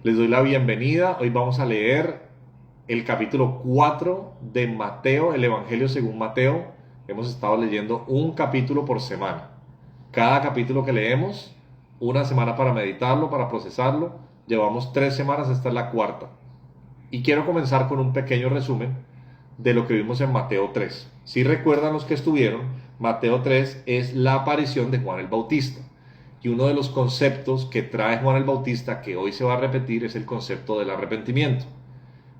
Les doy la bienvenida. Hoy vamos a leer el capítulo 4 de Mateo, el Evangelio según Mateo. Hemos estado leyendo un capítulo por semana. Cada capítulo que leemos, una semana para meditarlo, para procesarlo. Llevamos 3 semanas, esta es la cuarta. Y quiero comenzar con un pequeño resumen de lo que vimos en Mateo 3. Si recuerdan los que estuvieron, Mateo 3 es la aparición de Juan el Bautista. Y uno de los conceptos que trae Juan el Bautista, que hoy se va a repetir, es el concepto del arrepentimiento.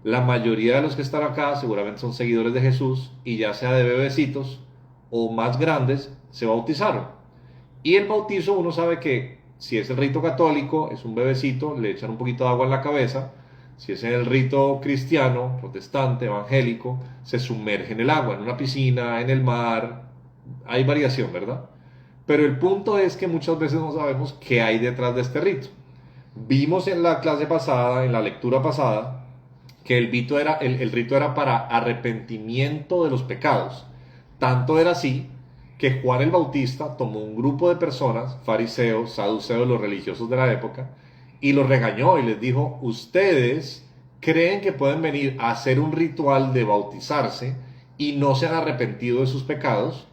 La mayoría de los que están acá seguramente son seguidores de Jesús y ya sea de bebecitos o más grandes, se bautizaron. Y el bautizo, uno sabe que si es el rito católico, es un bebecito, le echan un poquito de agua en la cabeza. Si es en el rito cristiano, protestante, evangélico, se sumerge en el agua, en una piscina, en el mar. Hay variación, ¿verdad? Pero el punto es que muchas veces no sabemos qué hay detrás de este rito. Vimos en la clase pasada, en la lectura pasada, que el rito era para arrepentimiento de los pecados. Tanto era así que Juan el Bautista tomó un grupo de personas, fariseos, saduceos, los religiosos de la época, y los regañó y les dijo: ustedes creen que pueden venir a hacer un ritual de bautizarse y no se han arrepentido de sus pecados,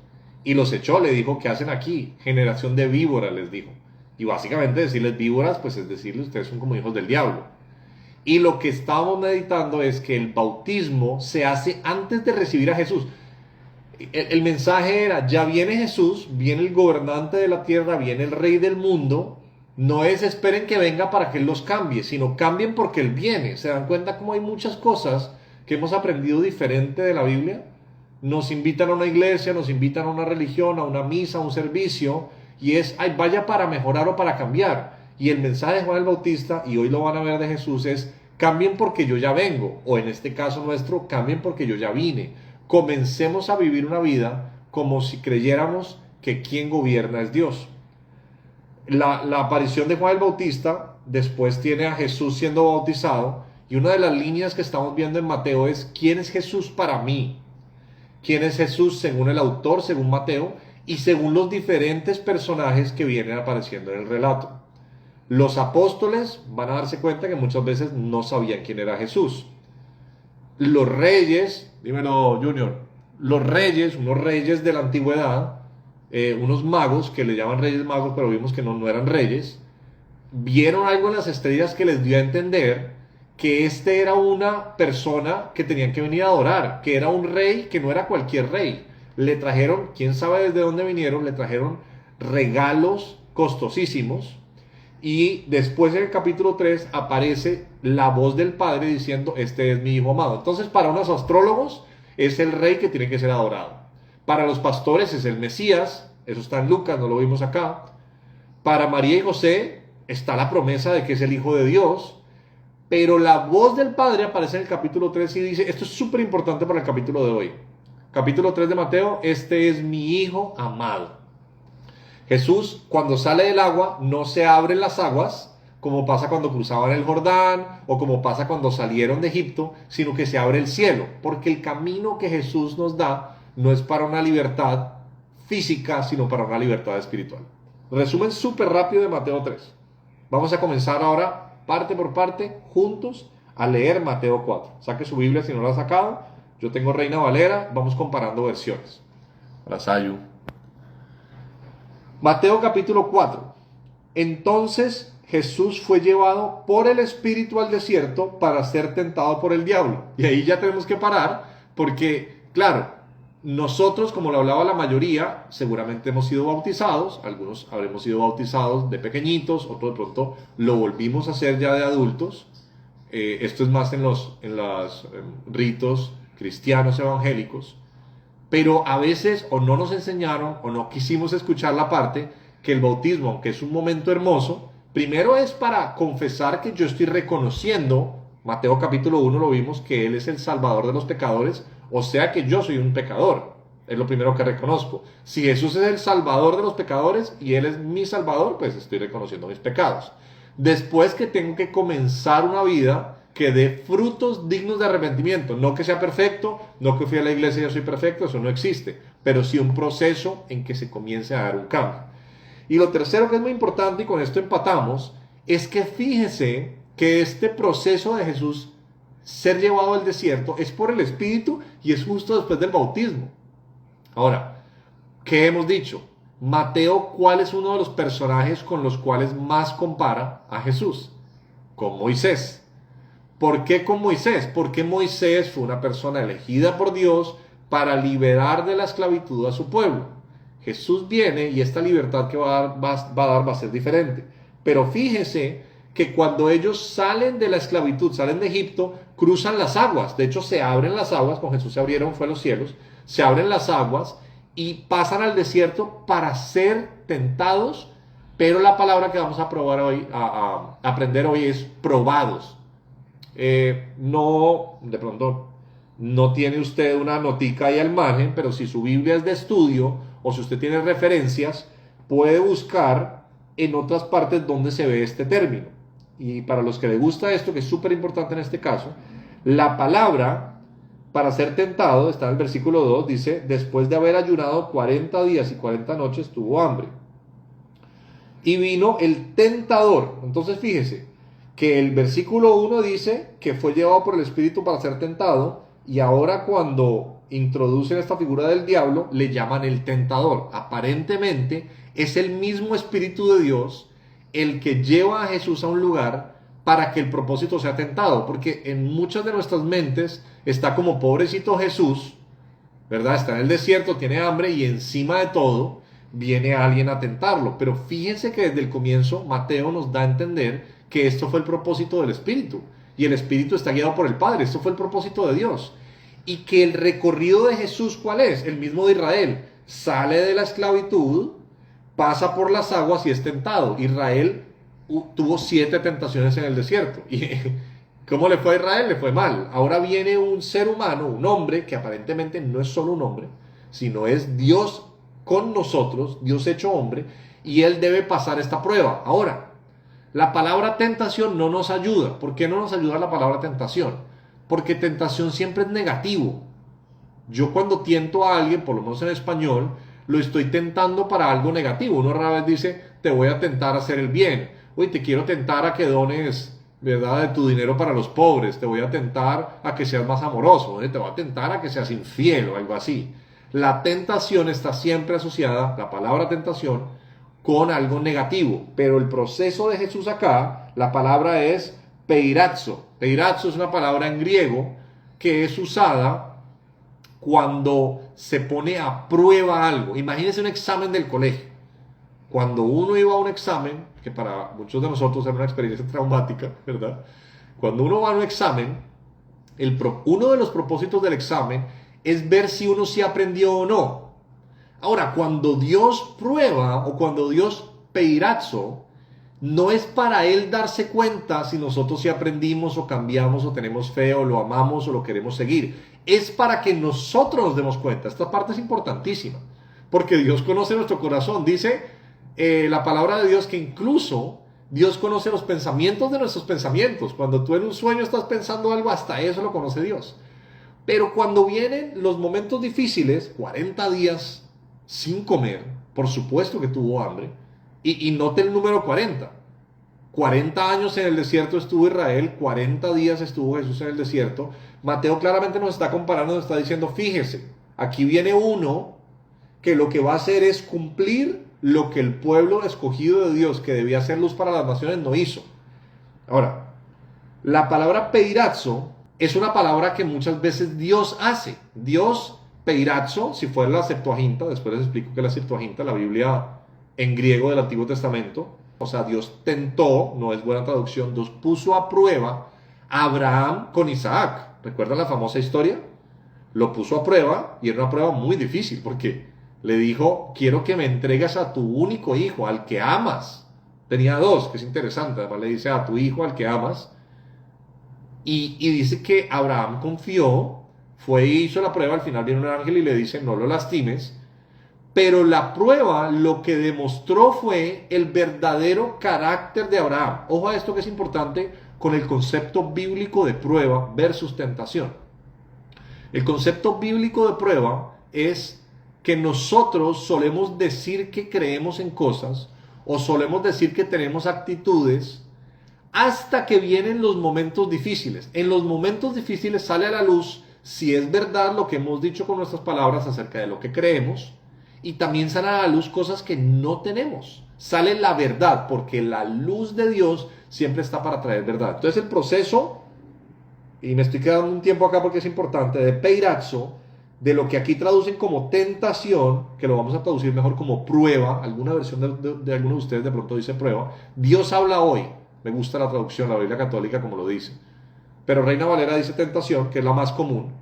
y los echó. Le dijo: ¿qué hacen aquí? Generación de víboras, les dijo. Y básicamente decirles víboras, pues es decirles: ustedes son como hijos del diablo. Y lo que estábamos meditando es que el bautismo se hace antes de recibir a Jesús. El mensaje era: ya viene Jesús, viene el gobernante de la tierra, viene el rey del mundo. No es esperen que venga para que Él los cambie, sino cambien porque Él viene. ¿Se dan cuenta cómo hay muchas cosas que hemos aprendido diferente de la Biblia? Nos invitan a una iglesia, nos invitan a una religión, a una misa, a un servicio, y es: ay, vaya para mejorar o para cambiar. Y el mensaje de Juan el Bautista, y hoy lo van a ver, de Jesús, es: cambien porque yo ya vengo, o en este caso nuestro, cambien porque yo ya vine. Comencemos a vivir una vida como si creyéramos que quien gobierna es Dios. La aparición de Juan el Bautista después tiene a Jesús siendo bautizado, y una de las líneas que estamos viendo en Mateo es: ¿quién es Jesús para mí? ¿Quién es Jesús según el autor, según Mateo, y según los diferentes personajes que vienen apareciendo en el relato? Los apóstoles van a darse cuenta que muchas veces no sabían quién era Jesús. Los reyes, dímelo Junior, los reyes, unos reyes de la antigüedad, unos magos que le llaman reyes magos, pero vimos que no eran reyes, vieron algo en las estrellas que les dio a entender que este era una persona que tenían que venir a adorar, que era un rey, que no era cualquier rey. Le trajeron, quién sabe desde dónde vinieron, le trajeron regalos costosísimos. Y después en el capítulo 3 aparece la voz del Padre diciendo: este es mi Hijo amado. Entonces, para unos astrólogos es el rey que tiene que ser adorado. Para los pastores es el Mesías, eso está en Lucas, no lo vimos acá. Para María y José está la promesa de que es el Hijo de Dios. Pero la voz del Padre aparece en el capítulo 3 y dice: esto es súper importante para el capítulo de hoy. Capítulo 3 de Mateo: este es mi Hijo amado. Jesús, cuando sale del agua, no se abren las aguas, como pasa cuando cruzaban el Jordán o como pasa cuando salieron de Egipto, sino que se abre el cielo, porque el camino que Jesús nos da no es para una libertad física, sino para una libertad espiritual. Resumen súper rápido de Mateo 3. Vamos a comenzar ahora, parte por parte, juntos, a leer Mateo 4. Saque su Biblia si no la ha sacado. Yo tengo Reina Valera, vamos comparando versiones. Hola, Sayu. Mateo capítulo 4. Entonces Jesús fue llevado por el Espíritu al desierto para ser tentado por el diablo. Y ahí ya tenemos que parar, porque, claro, nosotros, como lo hablaba la mayoría, seguramente hemos sido bautizados. Algunos habremos sido bautizados de pequeñitos, otros de pronto lo volvimos a hacer ya de adultos. Esto es más en los ritos cristianos evangélicos. Pero a veces o no nos enseñaron o no quisimos escuchar la parte que el bautismo, aunque es un momento hermoso, primero es para confesar que yo estoy reconociendo, Mateo capítulo 1 lo vimos, que Él es el Salvador de los pecadores, o sea que yo soy un pecador. Es lo primero que reconozco. Si Jesús es el Salvador de los pecadores y Él es mi Salvador, pues estoy reconociendo mis pecados. Después, que tengo que comenzar una vida que dé frutos dignos de arrepentimiento. No que sea perfecto, no que fui a la iglesia y ya soy perfecto, eso no existe. Pero sí un proceso en que se comience a dar un cambio. Y lo tercero, que es muy importante, y con esto empatamos, es que fíjese que este proceso de Jesús ser llevado al desierto es por el Espíritu y es justo después del bautismo. Ahora, ¿qué hemos dicho? Mateo, ¿cuál es uno de los personajes con los cuales más compara a Jesús? Con Moisés. ¿Por qué con Moisés? Porque Moisés fue una persona elegida por Dios para liberar de la esclavitud a su pueblo. Jesús viene y esta libertad que va a dar va a ser diferente. Pero fíjese que cuando ellos salen de la esclavitud, salen de Egipto, cruzan las aguas. De hecho, se abren las aguas, con Jesús se abrieron fue los cielos, se abren las aguas y pasan al desierto para ser tentados, pero la palabra que vamos a probar hoy, a aprender hoy es probados. No, de pronto, no tiene usted una notica ahí al margen, pero si su Biblia es de estudio o si usted tiene referencias, puede buscar en otras partes donde se ve este término. Y para los que les gusta esto, que es súper importante en este caso, la palabra para ser tentado está en el versículo 2, dice, después de haber ayunado 40 días y 40 noches tuvo hambre. Y vino el tentador. Entonces fíjese que el versículo 1 dice que fue llevado por el Espíritu para ser tentado, y ahora cuando introducen esta figura del diablo, le llaman el tentador. Aparentemente es el mismo Espíritu de Dios el que lleva a Jesús a un lugar para que el propósito sea tentado, porque en muchas de nuestras mentes está como pobrecito Jesús, ¿verdad? Está en el desierto, tiene hambre y encima de todo viene alguien a tentarlo. Pero fíjense que desde el comienzo Mateo nos da a entender que esto fue el propósito del Espíritu y el Espíritu está guiado por el Padre. Esto fue el propósito de Dios. Y que el recorrido de Jesús, ¿cuál es? El mismo de Israel. Sale de la esclavitud, pasa por las aguas y es tentado. Israel tuvo 7 tentaciones en el desierto. ¿Y cómo le fue a Israel? Le fue mal. Ahora viene un ser humano, un hombre, que aparentemente no es solo un hombre, sino es Dios con nosotros, Dios hecho hombre, y él debe pasar esta prueba. Ahora, la palabra tentación no nos ayuda. ¿Por qué no nos ayuda la palabra tentación? Porque tentación siempre es negativo. Yo cuando tiento a alguien, por lo menos en español, lo estoy tentando para algo negativo. Uno rara vez dice, te voy a tentar a hacer el bien. Oye, te quiero tentar a que dones, ¿verdad?, de tu dinero para los pobres. Te voy a tentar a que seas más amoroso. Oye, te voy a tentar a que seas infiel o algo así. La tentación está siempre asociada, la palabra tentación, con algo negativo. Pero el proceso de Jesús acá, la palabra es peirazo. Peirazo es una palabra en griego que es usada cuando se pone a prueba algo. Imagínense un examen del colegio. Cuando uno iba a un examen, que para muchos de nosotros era una experiencia traumática, ¿verdad? Cuando uno va a un examen, uno de los propósitos del examen es ver si uno sí aprendió o no. Ahora, cuando Dios prueba o cuando Dios peirazo, no es para Él darse cuenta si nosotros sí aprendimos o cambiamos o tenemos fe o lo amamos o lo queremos seguir. Es para que nosotros nos demos cuenta. Esta parte es importantísima, porque Dios conoce nuestro corazón. Dice la palabra de Dios que incluso Dios conoce los pensamientos de nuestros pensamientos. Cuando tú en un sueño estás pensando algo, hasta eso lo conoce Dios. Pero cuando vienen los momentos difíciles, 40 días sin comer, por supuesto que tuvo hambre, y note el número 40. 40 años en el desierto estuvo Israel, 40 días estuvo Jesús en el desierto. Mateo claramente nos está comparando, nos está diciendo, fíjese, aquí viene uno que lo que va a hacer es cumplir lo que el pueblo escogido de Dios, que debía ser luz para las naciones, no hizo. Ahora, la palabra peirazo es una palabra que muchas veces Dios hace. Dios, peirazo, si fuera la Septuaginta, después les explico que la Septuaginta, la Biblia en griego del Antiguo Testamento, o sea, Dios tentó, no es buena traducción, Dios puso a prueba a Abraham con Isaac. ¿Recuerdan la famosa historia? Lo puso a prueba y era una prueba muy difícil porque le dijo, quiero que me entregues a tu único hijo, al que amas. Tenía 2, que es interesante, además le dice a tu hijo, al que amas. Y dice que Abraham confió, fue y hizo la prueba, al final viene un ángel y le dice, no lo lastimes. Pero la prueba lo que demostró fue el verdadero carácter de Abraham. Ojo a esto que es importante con el concepto bíblico de prueba versus tentación. El concepto bíblico de prueba es que nosotros solemos decir que creemos en cosas o solemos decir que tenemos actitudes hasta que vienen los momentos difíciles. En los momentos difíciles sale a la luz si es verdad lo que hemos dicho con nuestras palabras acerca de lo que creemos, y también salen a la luz cosas que no tenemos. Sale la verdad, porque la luz de Dios siempre está para traer verdad. Entonces el proceso, y me estoy quedando un tiempo acá porque es importante, de peirazo, de lo que aquí traducen como tentación, que lo vamos a traducir mejor como prueba, alguna versión de alguno de ustedes de pronto dice prueba. Dios habla hoy, me gusta la traducción, la Biblia católica como lo dice, pero Reina Valera dice tentación, que es la más común.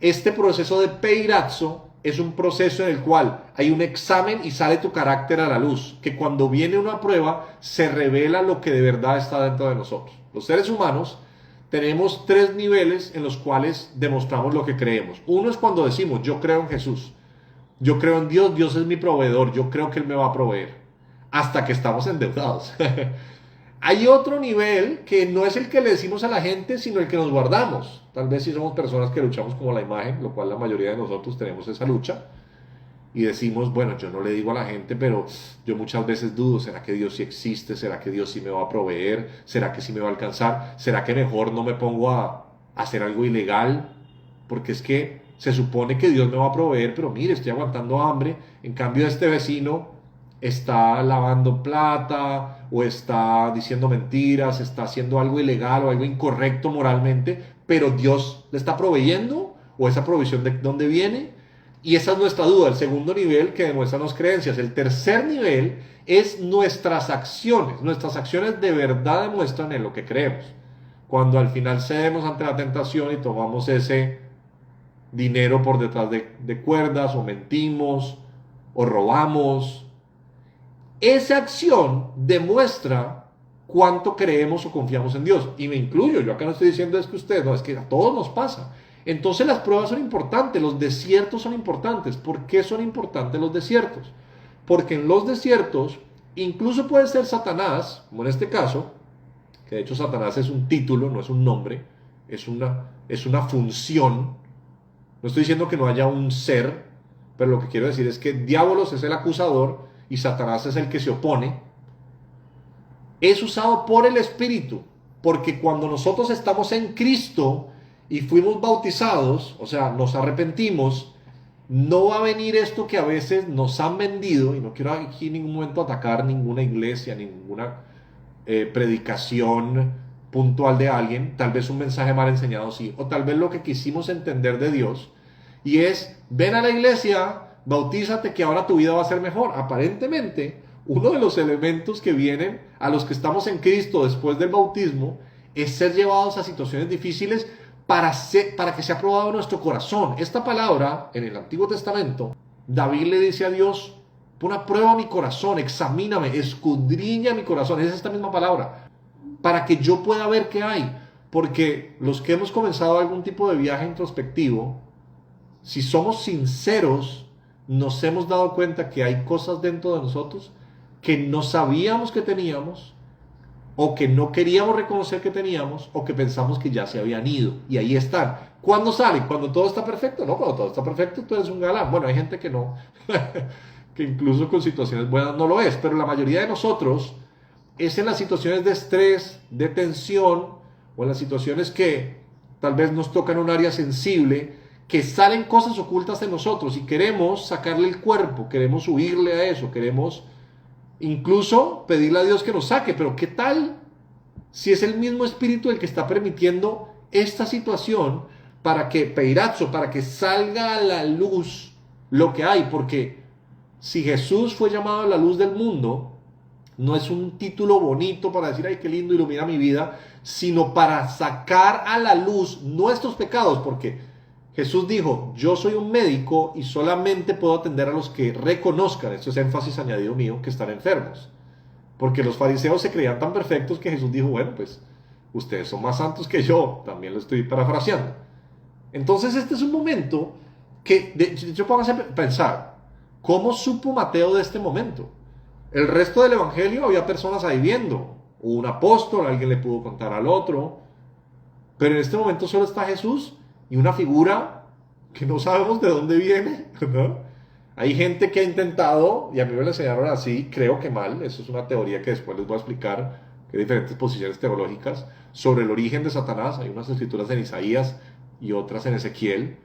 Este proceso de peirazo es un proceso en el cual hay un examen y sale tu carácter a la luz, que cuando viene una prueba se revela lo que de verdad está dentro de nosotros. Los seres humanos tenemos 3 niveles en los cuales demostramos lo que creemos. Uno es cuando decimos, yo creo en Jesús, yo creo en Dios, Dios es mi proveedor, yo creo que Él me va a proveer, hasta que estamos endeudados. Hay otro nivel que no es el que le decimos a la gente, sino el que nos guardamos. Tal vez si somos personas que luchamos como la imagen, lo cual la mayoría de nosotros tenemos esa lucha, y decimos, bueno, yo no le digo a la gente, pero yo muchas veces dudo, ¿será que Dios sí existe? ¿Será que Dios sí me va a proveer? ¿Será que sí me va a alcanzar? ¿Será que mejor no me pongo a hacer algo ilegal? Porque es que se supone que Dios me va a proveer, pero mire, estoy aguantando hambre. En cambio, este vecino está lavando plata, o está diciendo mentiras, está haciendo algo ilegal o algo incorrecto moralmente, pero Dios le está proveyendo, o esa provisión de dónde viene. Y esa es nuestra duda, el segundo nivel que demuestran las creencias. El tercer nivel es nuestras acciones. Nuestras acciones de verdad demuestran en lo que creemos. Cuando al final cedemos ante la tentación y tomamos ese dinero por detrás de cuerdas, o mentimos, o robamos, esa acción demuestra cuánto creemos o confiamos en Dios. Y me incluyo, yo acá no estoy diciendo es que ustedes, no, es que a todos nos pasa. Entonces las pruebas son importantes, los desiertos son importantes. ¿Por qué son importantes los desiertos? Porque en los desiertos, incluso puede ser Satanás, como en este caso, que de hecho Satanás es un título, no es un nombre, es una función. No estoy diciendo que no haya un ser, pero lo que quiero decir es que Diabolos es el acusador y Satanás es el que se opone. Es usado por el Espíritu, porque cuando nosotros estamos en Cristo y fuimos bautizados, o sea, nos arrepentimos, no va a venir esto que a veces nos han vendido, y no quiero aquí en ningún momento atacar ninguna iglesia, ninguna predicación puntual de alguien, tal vez un mensaje mal enseñado sí, o tal vez lo que quisimos entender de Dios, y es, ven a la iglesia, bautízate que ahora tu vida va a ser mejor. Aparentemente, uno de los elementos que vienen a los que estamos en Cristo después del bautismo es ser llevados a situaciones difíciles para que sea probado nuestro corazón. Esta palabra, en el Antiguo Testamento, David le dice a Dios, pon a prueba mi corazón, examíname, escudriña mi corazón. Es esta misma palabra, para que yo pueda ver qué hay. Porque los que hemos comenzado algún tipo de viaje introspectivo, si somos sinceros, nos hemos dado cuenta que hay cosas dentro de nosotros que no sabíamos que teníamos, o que no queríamos reconocer que teníamos, o que pensamos que ya se habían ido, y ahí están. ¿Cuándo salen? ¿Cuando todo está perfecto? No, cuando todo está perfecto tú eres un galán. Bueno, hay gente que no, que incluso con situaciones buenas no lo es, pero la mayoría de nosotros es en las situaciones de estrés, de tensión, o en las situaciones que tal vez nos tocan un área sensible, que salen cosas ocultas en nosotros y queremos sacarle el cuerpo, queremos huirle a eso, queremos incluso pedirle a Dios que nos saque. Pero ¿qué tal si es el mismo Espíritu el que está permitiendo esta situación para que, peirazo, para que salga a la luz lo que hay? Porque si Jesús fue llamado a la luz del mundo, no es un título bonito para decir, ay, qué lindo, ilumina mi vida, sino para sacar a la luz nuestros pecados, porque Jesús dijo, yo soy un médico y solamente puedo atender a los que reconozcan, esto es énfasis añadido mío, que están enfermos. Porque los fariseos se creían tan perfectos que Jesús dijo, bueno, pues ustedes son más santos que yo, también lo estoy parafraseando. Entonces este es un momento que, de hecho, pónganse a pensar, ¿cómo supo Mateo de este momento? El resto del evangelio había personas ahí viendo, un apóstol, alguien le pudo contar al otro, pero en este momento solo está Jesús y una figura que no sabemos de dónde viene, ¿no? Hay gente que ha intentado, y a mí me lo enseñaron así, creo que mal, eso es una teoría que después les voy a explicar, que hay diferentes posiciones teológicas sobre el origen de Satanás. Hay unas escrituras en Isaías y otras en Ezequiel,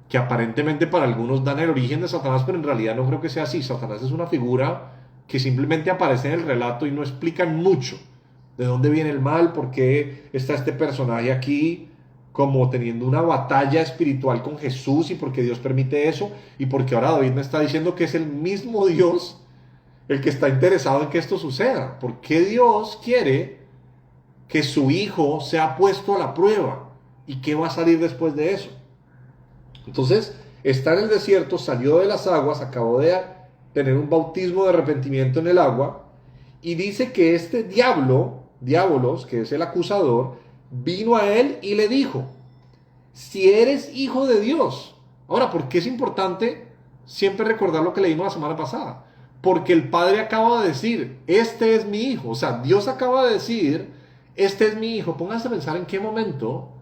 que aparentemente para algunos dan el origen de Satanás, pero en realidad no creo que sea así. Satanás es una figura que simplemente aparece en el relato y no explican mucho de dónde viene el mal, por qué está este personaje aquí como teniendo una batalla espiritual con Jesús y por qué Dios permite eso, y porque ahora David me está diciendo que es el mismo Dios el que está interesado en que esto suceda. ¿Por qué Dios quiere que su hijo sea puesto a la prueba? ¿Y qué va a salir después de eso? Entonces, está en el desierto, salió de las aguas, acabó de tener un bautismo de arrepentimiento en el agua, y dice que este diabolos, que es el acusador, vino a él y le dijo: si eres hijo de Dios. Ahora, ¿por qué es importante siempre recordar lo que leímos la semana pasada? Porque el Padre acaba de decir, este es mi hijo. O sea, Dios acaba de decir, este es mi hijo. Pónganse a pensar en qué momento.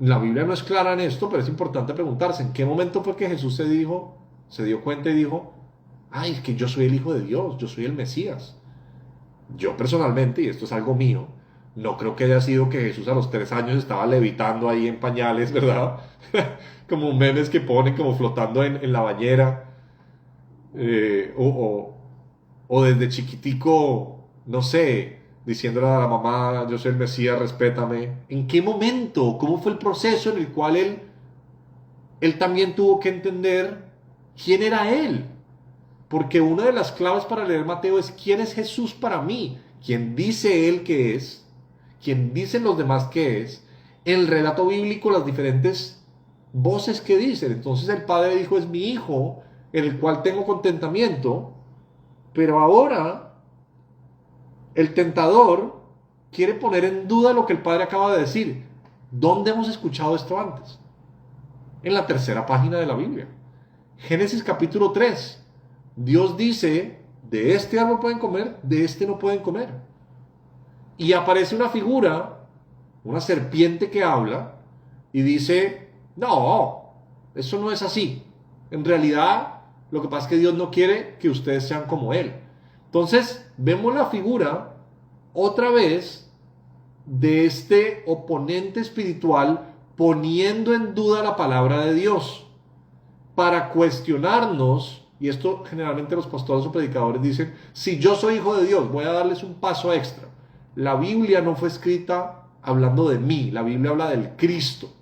La Biblia no es clara en esto, pero es importante preguntarse, ¿en qué momento fue que Jesús se dio cuenta y dijo, ay, es que yo soy el Hijo de Dios, yo soy el Mesías? Yo personalmente, y esto es algo mío, no creo que haya sido que Jesús a los 3 años estaba levitando ahí en pañales, ¿verdad? Como memes que ponen como flotando en la bañera. O desde chiquitico, no sé, diciéndole a la mamá, yo soy el Mesías, respétame. ¿En qué momento? ¿Cómo fue el proceso en el cual él también tuvo que entender quién era él? Porque una de las claves para leer Mateo es quién es Jesús para mí, quién dice él que es, quién dicen los demás que es, el relato bíblico, las diferentes voces que dicen. Entonces el Padre dijo, es mi hijo, en el cual tengo contentamiento, pero ahora el tentador quiere poner en duda lo que el Padre acaba de decir. ¿Dónde hemos escuchado esto antes? En la 3ª página de la Biblia. Génesis capítulo 3. Dios dice, de este árbol pueden comer, de este no pueden comer. Y aparece una figura, una serpiente que habla, y dice, no, eso no es así. En realidad, lo que pasa es que Dios no quiere que ustedes sean como Él. Entonces, vemos la figura, otra vez, de este oponente espiritual poniendo en duda la palabra de Dios para cuestionarnos. Y esto generalmente los pastores o predicadores dicen, si yo soy hijo de Dios, voy a darles un paso extra. La Biblia no fue escrita hablando de mí, la Biblia habla del Cristo,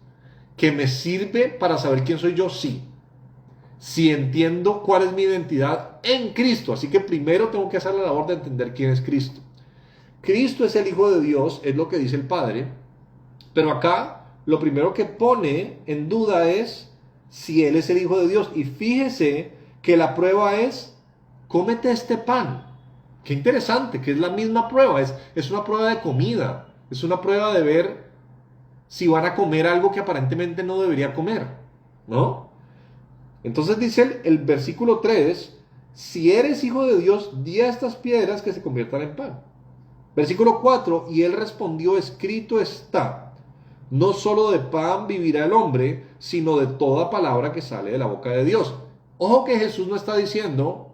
que me sirve para saber quién soy yo, sí. Si entiendo cuál es mi identidad en Cristo, así que primero tengo que hacer la labor de entender quién es Cristo. Cristo es el Hijo de Dios, es lo que dice el Padre, pero acá lo primero que pone en duda es si Él es el Hijo de Dios. Y fíjese que la prueba es, cómete este pan. Qué interesante, que es la misma prueba, es una prueba de comida, es una prueba de ver si van a comer algo que aparentemente no debería comer, ¿no? Entonces dice el versículo 3, si eres hijo de Dios, di a estas piedras que se conviertan en pan. Versículo 4, y él respondió, escrito está, no solo de pan vivirá el hombre, sino de toda palabra que sale de la boca de Dios. Ojo que Jesús no está diciendo,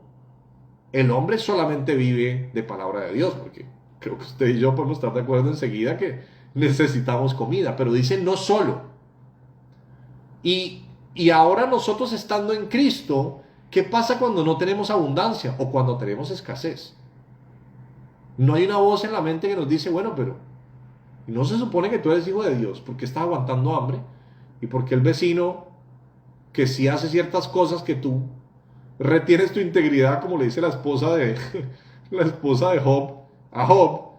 el hombre solamente vive de palabra de Dios, porque creo que usted y yo podemos estar de acuerdo enseguida que necesitamos comida, pero dice no solo. Y ahora nosotros estando en Cristo, ¿qué pasa cuando no tenemos abundancia o cuando tenemos escasez? No hay una voz en la mente que nos dice, bueno, pero no se supone que tú eres hijo de Dios, ¿por qué estás aguantando hambre? ¿Y por qué el vecino que sí hace ciertas cosas que tú retienes tu integridad, como le dice la esposa de Job a Job?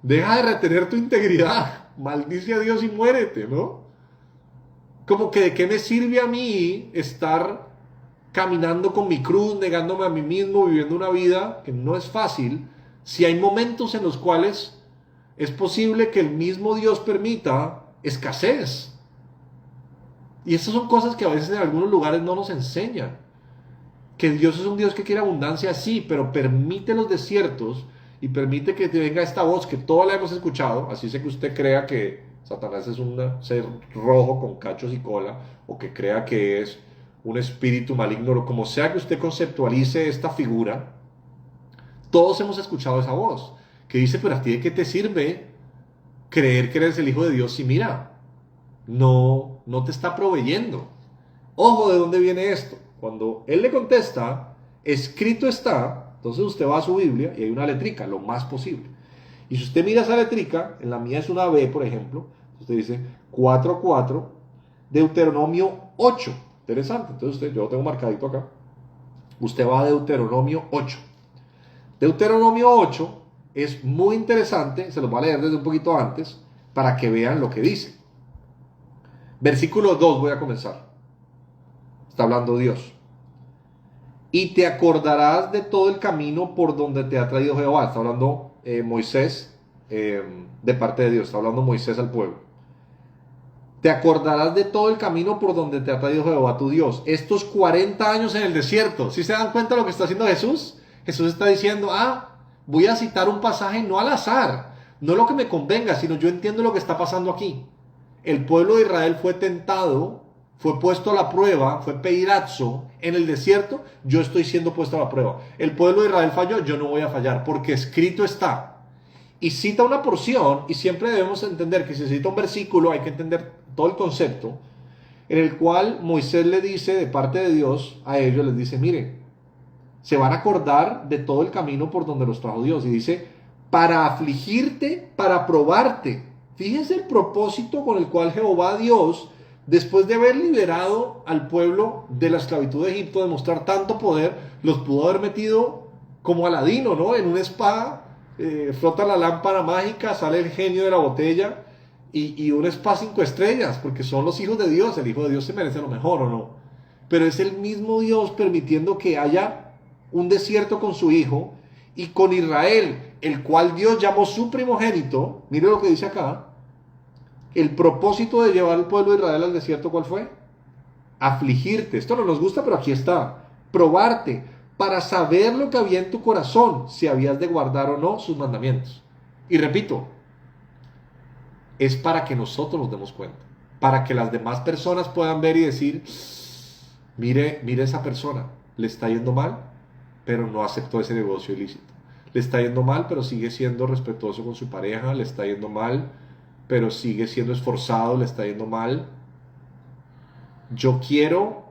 Deja de retener tu integridad, maldice a Dios y muérete, ¿no? Como que de qué me sirve a mí estar caminando con mi cruz, negándome a mí mismo, viviendo una vida que no es fácil, si hay momentos en los cuales es posible que el mismo Dios permita escasez. Y estas son cosas que a veces en algunos lugares no nos enseñan. Que Dios es un Dios que quiere abundancia, sí, pero permite los desiertos y permite que te venga esta voz que todos la hemos escuchado, así sé que usted crea que Satanás es un ser rojo con cachos y cola, o que crea que es un espíritu maligno, o como sea que usted conceptualice esta figura, todos hemos escuchado esa voz, que dice, pero a ti de qué te sirve creer que eres el Hijo de Dios si mira, no te está proveyendo. Ojo de dónde viene esto. Cuando él le contesta, escrito está, entonces usted va a su Biblia y hay una letrica, lo más posible. Y si usted mira esa letrica, en la mía es una B, por ejemplo, usted dice 4:4, Deuteronomio 8. Interesante, entonces yo lo tengo marcadito acá. Usted va a Deuteronomio 8. Deuteronomio 8 es muy interesante, se los voy a leer desde un poquito antes, para que vean lo que dice. Versículo 2 voy a comenzar. Está hablando Dios. Y te acordarás de todo el camino por donde te ha traído Jehová. Está hablando Moisés de parte de Dios. Está hablando Moisés al pueblo. Te acordarás de todo el camino por donde te ha traído Jehová tu Dios. Estos 40 años en el desierto. ¿Sí se dan cuenta de lo que está haciendo Jesús? Jesús está diciendo, voy a citar un pasaje no al azar. No lo que me convenga, sino yo entiendo lo que está pasando aquí. El pueblo de Israel fue tentado, fue puesto a la prueba, fue peirazo en el desierto, yo estoy siendo puesto a la prueba. El pueblo de Israel falló, yo no voy a fallar, porque escrito está. Y cita una porción, y siempre debemos entender que si se cita un versículo, hay que entender todo el concepto, en el cual Moisés le dice de parte de Dios a ellos, les dice, miren, se van a acordar de todo el camino por donde los trajo Dios. Y dice, para afligirte, para probarte. Fíjense el propósito con el cual Jehová Dios, después de haber liberado al pueblo de la esclavitud de Egipto, de mostrar tanto poder, los pudo haber metido como Aladino, ¿no? En una espada, frota la lámpara mágica, sale el genio de la botella y una espada 5 estrellas, porque son los hijos de Dios. El Hijo de Dios se merece lo mejor, ¿o no? Pero es el mismo Dios permitiendo que haya un desierto con su Hijo y con Israel, el cual Dios llamó su primogénito. Mire lo que dice acá. El propósito de llevar al pueblo de Israel al desierto, ¿cuál fue? Afligirte. Esto no nos gusta, pero aquí está. Probarte, para saber lo que había en tu corazón, si habías de guardar o no sus mandamientos. Y repito, es para que nosotros nos demos cuenta, para que las demás personas puedan ver y decir, mire esa persona, le está yendo mal, pero no aceptó ese negocio ilícito. Le está yendo mal, pero sigue siendo respetuoso con su pareja. Le está yendo mal, pero sigue siendo esforzado. Le está yendo mal. Yo quiero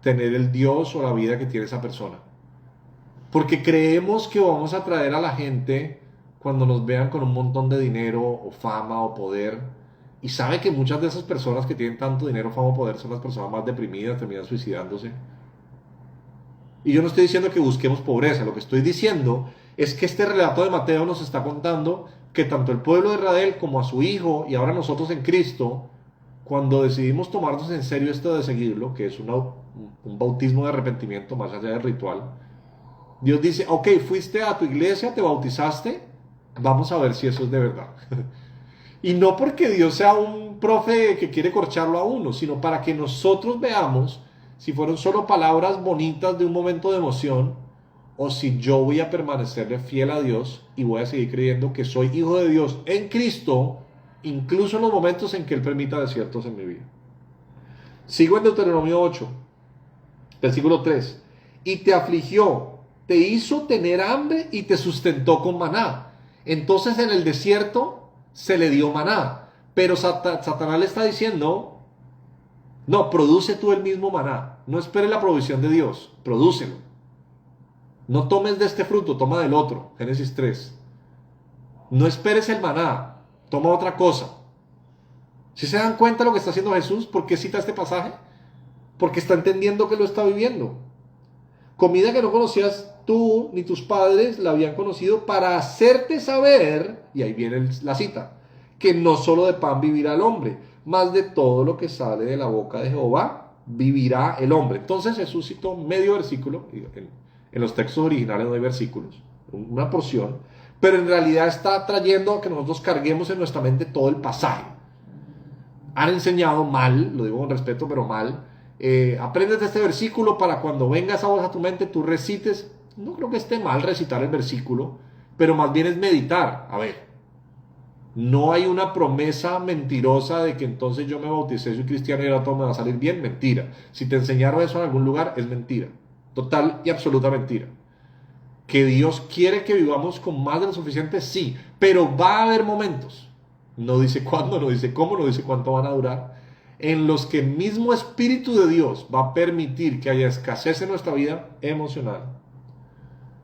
tener el Dios o la vida que tiene esa persona. Porque creemos que vamos a atraer a la gente cuando nos vean con un montón de dinero o fama o poder. Y sabe que muchas de esas personas que tienen tanto dinero, fama o poder son las personas más deprimidas, terminan suicidándose. Y yo no estoy diciendo que busquemos pobreza, lo que estoy diciendo es que este relato de Mateo nos está contando que tanto el pueblo de Israel como a su Hijo y ahora nosotros en Cristo, cuando decidimos tomarnos en serio esto de seguirlo, que es un bautismo de arrepentimiento más allá del ritual, Dios dice, ok, fuiste a tu iglesia, te bautizaste, vamos a ver si eso es de verdad. Y no porque Dios sea un profe que quiere corcharlo a uno, sino para que nosotros veamos si fueron solo palabras bonitas de un momento de emoción, o si yo voy a permanecerle fiel a Dios y voy a seguir creyendo que soy hijo de Dios en Cristo, incluso en los momentos en que Él permita desiertos en mi vida. Sigo en Deuteronomio 8, versículo 3. Y te afligió, te hizo tener hambre y te sustentó con maná. Entonces en el desierto se le dio maná. Pero Satanás le está diciendo, no, produce tú el mismo maná. No esperes la provisión de Dios, prodúcelo. No tomes de este fruto, toma del otro. Génesis 3. No esperes el maná, toma otra cosa. ¿Sí se dan cuenta de lo que está haciendo Jesús? ¿Por qué cita este pasaje? Porque está entendiendo que lo está viviendo. Comida que no conocías tú ni tus padres la habían conocido para hacerte saber, y ahí viene la cita, que no solo de pan vivirá el hombre, más de todo lo que sale de la boca de Jehová vivirá el hombre. Entonces Jesús citó medio versículo, en los textos originales no hay versículos, una porción, pero en realidad está trayendo a que nosotros carguemos en nuestra mente todo el pasaje. Han enseñado mal, lo digo con respeto, pero mal, aprendes de este versículo para cuando venga esa voz a tu mente, tú recites. No creo que esté mal recitar el versículo, pero más bien es meditar. A ver, no hay una promesa mentirosa de que entonces yo me bauticé, soy cristiano y ahora todo me va a salir bien. Mentira. Si te enseñaron eso en algún lugar, es mentira. Total y absoluta mentira. ¿Que Dios quiere que vivamos con más de lo suficiente? Sí, pero va a haber momentos, no dice cuándo, no dice cómo, no dice cuánto van a durar, en los que el mismo Espíritu de Dios va a permitir que haya escasez en nuestra vida emocional,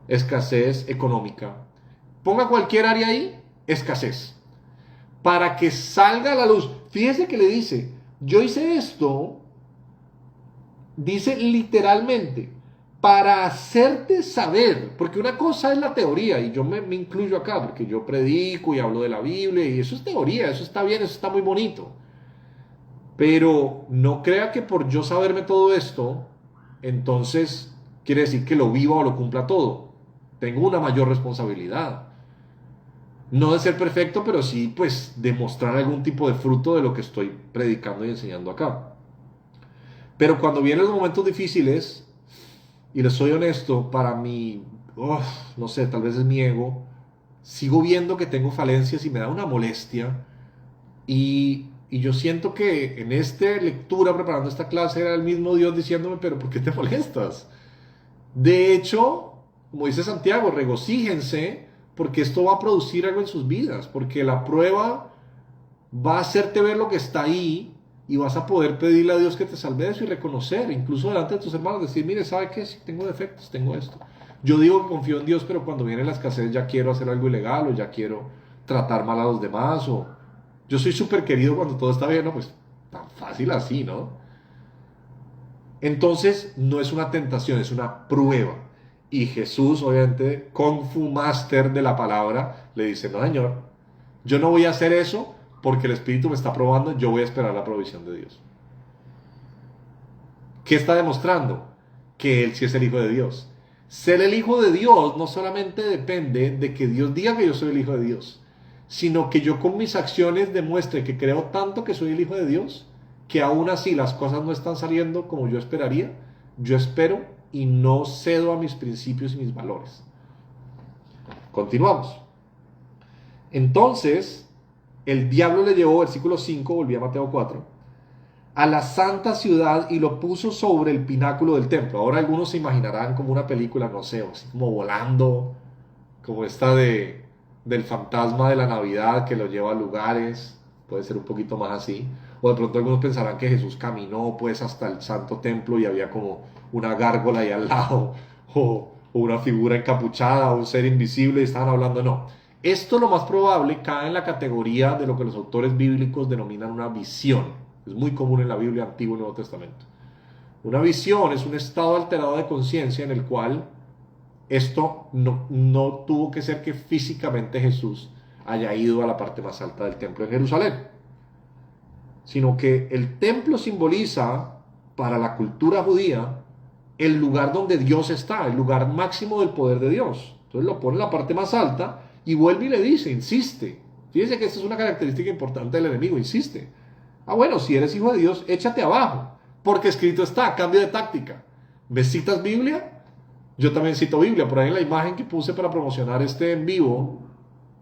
escasez económica. Ponga cualquier área ahí, escasez. Para que salga a la luz. Fíjese que le dice, yo hice esto, dice literalmente, para hacerte saber, porque una cosa es la teoría, y yo me incluyo acá, porque yo predico y hablo de la Biblia, y eso es teoría, eso está bien, eso está muy bonito. Pero no crea que por yo saberme todo esto, entonces quiere decir que lo viva o lo cumpla todo. Tengo una mayor responsabilidad. No de ser perfecto, pero sí, pues, demostrar algún tipo de fruto de lo que estoy predicando y enseñando acá. Pero cuando vienen los momentos difíciles, y les soy honesto, para mí, no sé, tal vez es mi ego, sigo viendo que tengo falencias y me da una molestia. Y yo siento que en esta lectura, preparando esta clase, era el mismo Dios diciéndome, pero ¿por qué te molestas? De hecho, como dice Santiago, regocíjense porque esto va a producir algo en sus vidas, porque la prueba va a hacerte ver lo que está ahí y vas a poder pedirle a Dios que te salve de eso y reconocer, incluso delante de tus hermanos, decir, mire, ¿sabe qué? Si tengo defectos, tengo esto. Yo digo que confío en Dios, pero cuando viene la escasez ya quiero hacer algo ilegal o ya quiero tratar mal a los demás o yo soy súper querido cuando todo está bien, ¿no? Pues tan fácil así, ¿no? Entonces no es una tentación, es una prueba. Y Jesús, obviamente, Kung Fu Master de la palabra, le dice, no, Señor, yo no voy a hacer eso porque el Espíritu me está probando, yo voy a esperar la provisión de Dios. ¿Qué está demostrando? Que Él sí es el Hijo de Dios. Ser el Hijo de Dios no solamente depende de que Dios diga que yo soy el Hijo de Dios, sino que yo con mis acciones demuestre que creo tanto que soy el Hijo de Dios, que aún así las cosas no están saliendo como yo esperaría, yo espero y no cedo a mis principios y mis valores. Continuamos. Entonces, el diablo le llevó, versículo 5, volví a Mateo 4, a la santa ciudad y lo puso sobre el pináculo del templo. Ahora algunos se imaginarán como una película, no sé, así como volando, como esta del fantasma de la Navidad que lo lleva a lugares, puede ser un poquito más así. O de pronto algunos pensarán que Jesús caminó pues hasta el santo templo y había como una gárgola ahí al lado, o una figura encapuchada, o un ser invisible y estaban hablando, no. Esto lo más probable cae en la categoría de lo que los autores bíblicos denominan una visión. Es muy común en la Biblia, Antiguo y Nuevo Testamento. Una visión es un estado alterado de conciencia en el cual esto no tuvo que ser que físicamente Jesús haya ido a la parte más alta del templo en Jerusalén, sino que el templo simboliza para la cultura judía el lugar donde Dios está, el lugar máximo del poder de Dios. Entonces lo pone en la parte más alta y vuelve y le dice, insiste. Fíjense que esta es una característica importante del enemigo, insiste. Ah, bueno, si eres hijo de Dios, échate abajo, porque escrito está, cambio de táctica. ¿Me citas Biblia? Yo también cito Biblia. Por ahí en la imagen que puse para promocionar este en vivo,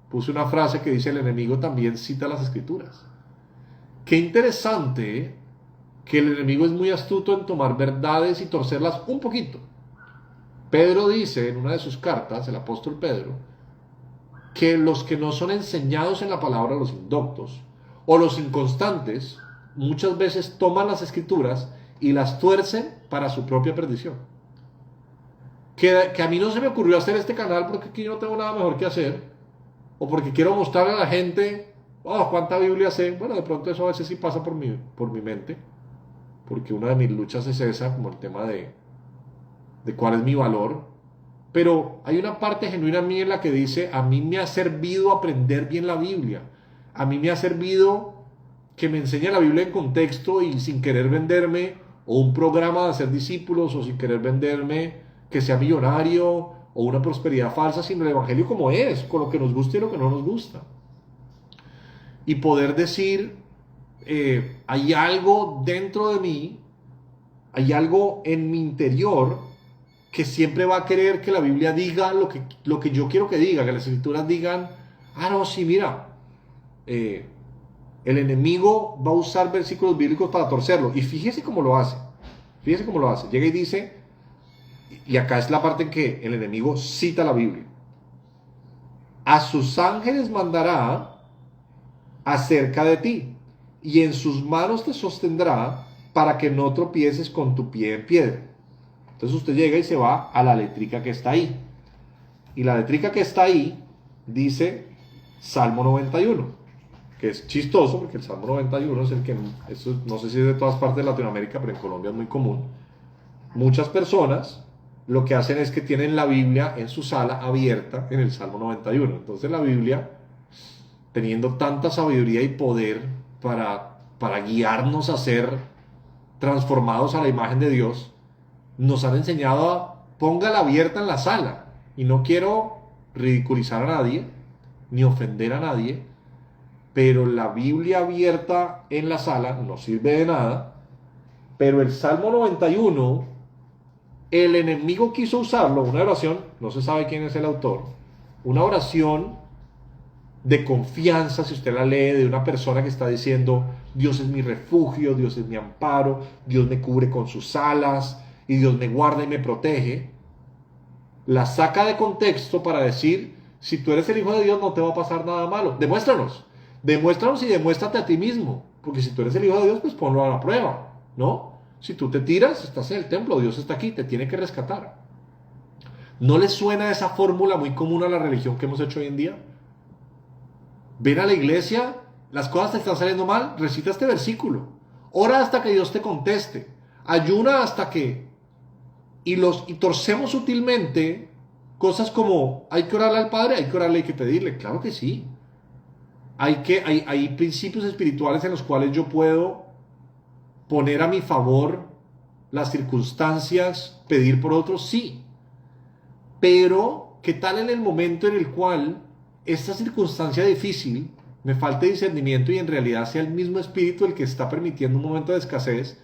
puse una frase que dice, el enemigo también cita las escrituras. Qué interesante que el enemigo es muy astuto en tomar verdades y torcerlas un poquito. Pedro dice en una de sus cartas, el apóstol Pedro, que los que no son enseñados en la palabra, los indoctos, o los inconstantes, muchas veces toman las escrituras y las tuercen para su propia perdición. Que a mí no se me ocurrió hacer este canal porque aquí no tengo nada mejor que hacer, o porque quiero mostrarle a la gente, oh, cuánta Biblia sé. Bueno, de pronto eso a veces sí pasa por mi mente, porque una de mis luchas es esa, como el tema de cuál es mi valor. Pero hay una parte genuina en mí en la que dice, a mí me ha servido aprender bien la Biblia. A mí me ha servido que me enseñe la Biblia en contexto y sin querer venderme o un programa de hacer discípulos o sin querer venderme que sea millonario o una prosperidad falsa, sino el Evangelio como es, con lo que nos gusta y lo que no nos gusta. Y poder decir, hay algo dentro de mí, hay algo en mi interior que siempre va a querer que la Biblia diga lo que yo quiero que diga, que las escrituras digan, ah, no, sí, mira, el enemigo va a usar versículos bíblicos para torcerlo. Y fíjese cómo lo hace. Fíjese cómo lo hace. Llega y dice, Y acá es la parte en que el enemigo cita la Biblia. A sus ángeles mandará acerca de ti, y en sus manos te sostendrá para que no tropieces con tu pie en piedra. Entonces usted llega y se va a la letrica que está ahí. Y la letrica que está ahí dice Salmo 91, que es chistoso porque el Salmo 91 es el que, eso, no sé si es de todas partes de Latinoamérica, pero en Colombia es muy común. Muchas personas lo que hacen es que tienen la Biblia en su sala abierta en el Salmo 91. Entonces la Biblia, teniendo tanta sabiduría y poder para guiarnos a ser transformados a la imagen de Dios, nos han enseñado a póngala abierta en la sala. Y no quiero ridiculizar a nadie, ni ofender a nadie, pero la Biblia abierta en la sala no sirve de nada. Pero el Salmo 91, el enemigo quiso usarlo, una oración, no se sabe quién es el autor, una oración de confianza, si usted la lee, de una persona que está diciendo, Dios es mi refugio, Dios es mi amparo, Dios me cubre con sus alas, y Dios me guarda y me protege, la saca de contexto para decir, si tú eres el Hijo de Dios no te va a pasar nada malo. Demuéstranos y demuéstrate a ti mismo, porque si tú eres el Hijo de Dios, pues ponlo a la prueba, ¿no? Si tú te tiras, estás en el templo, Dios está aquí, te tiene que rescatar. ¿No les suena esa fórmula muy común a la religión que hemos hecho hoy en día? Ven a la iglesia, las cosas te están saliendo mal, recita este versículo, ora hasta que Dios te conteste, ayuna hasta que... Y torcemos sutilmente cosas como, hay que orarle al Padre, hay que orarle, hay que pedirle. Claro que sí. Hay principios espirituales en los cuales yo puedo poner a mi favor las circunstancias, pedir por otros, sí. Pero, ¿qué tal en el momento en el cual esta circunstancia difícil me falte discernimiento y en realidad sea el mismo espíritu el que está permitiendo un momento de escasez?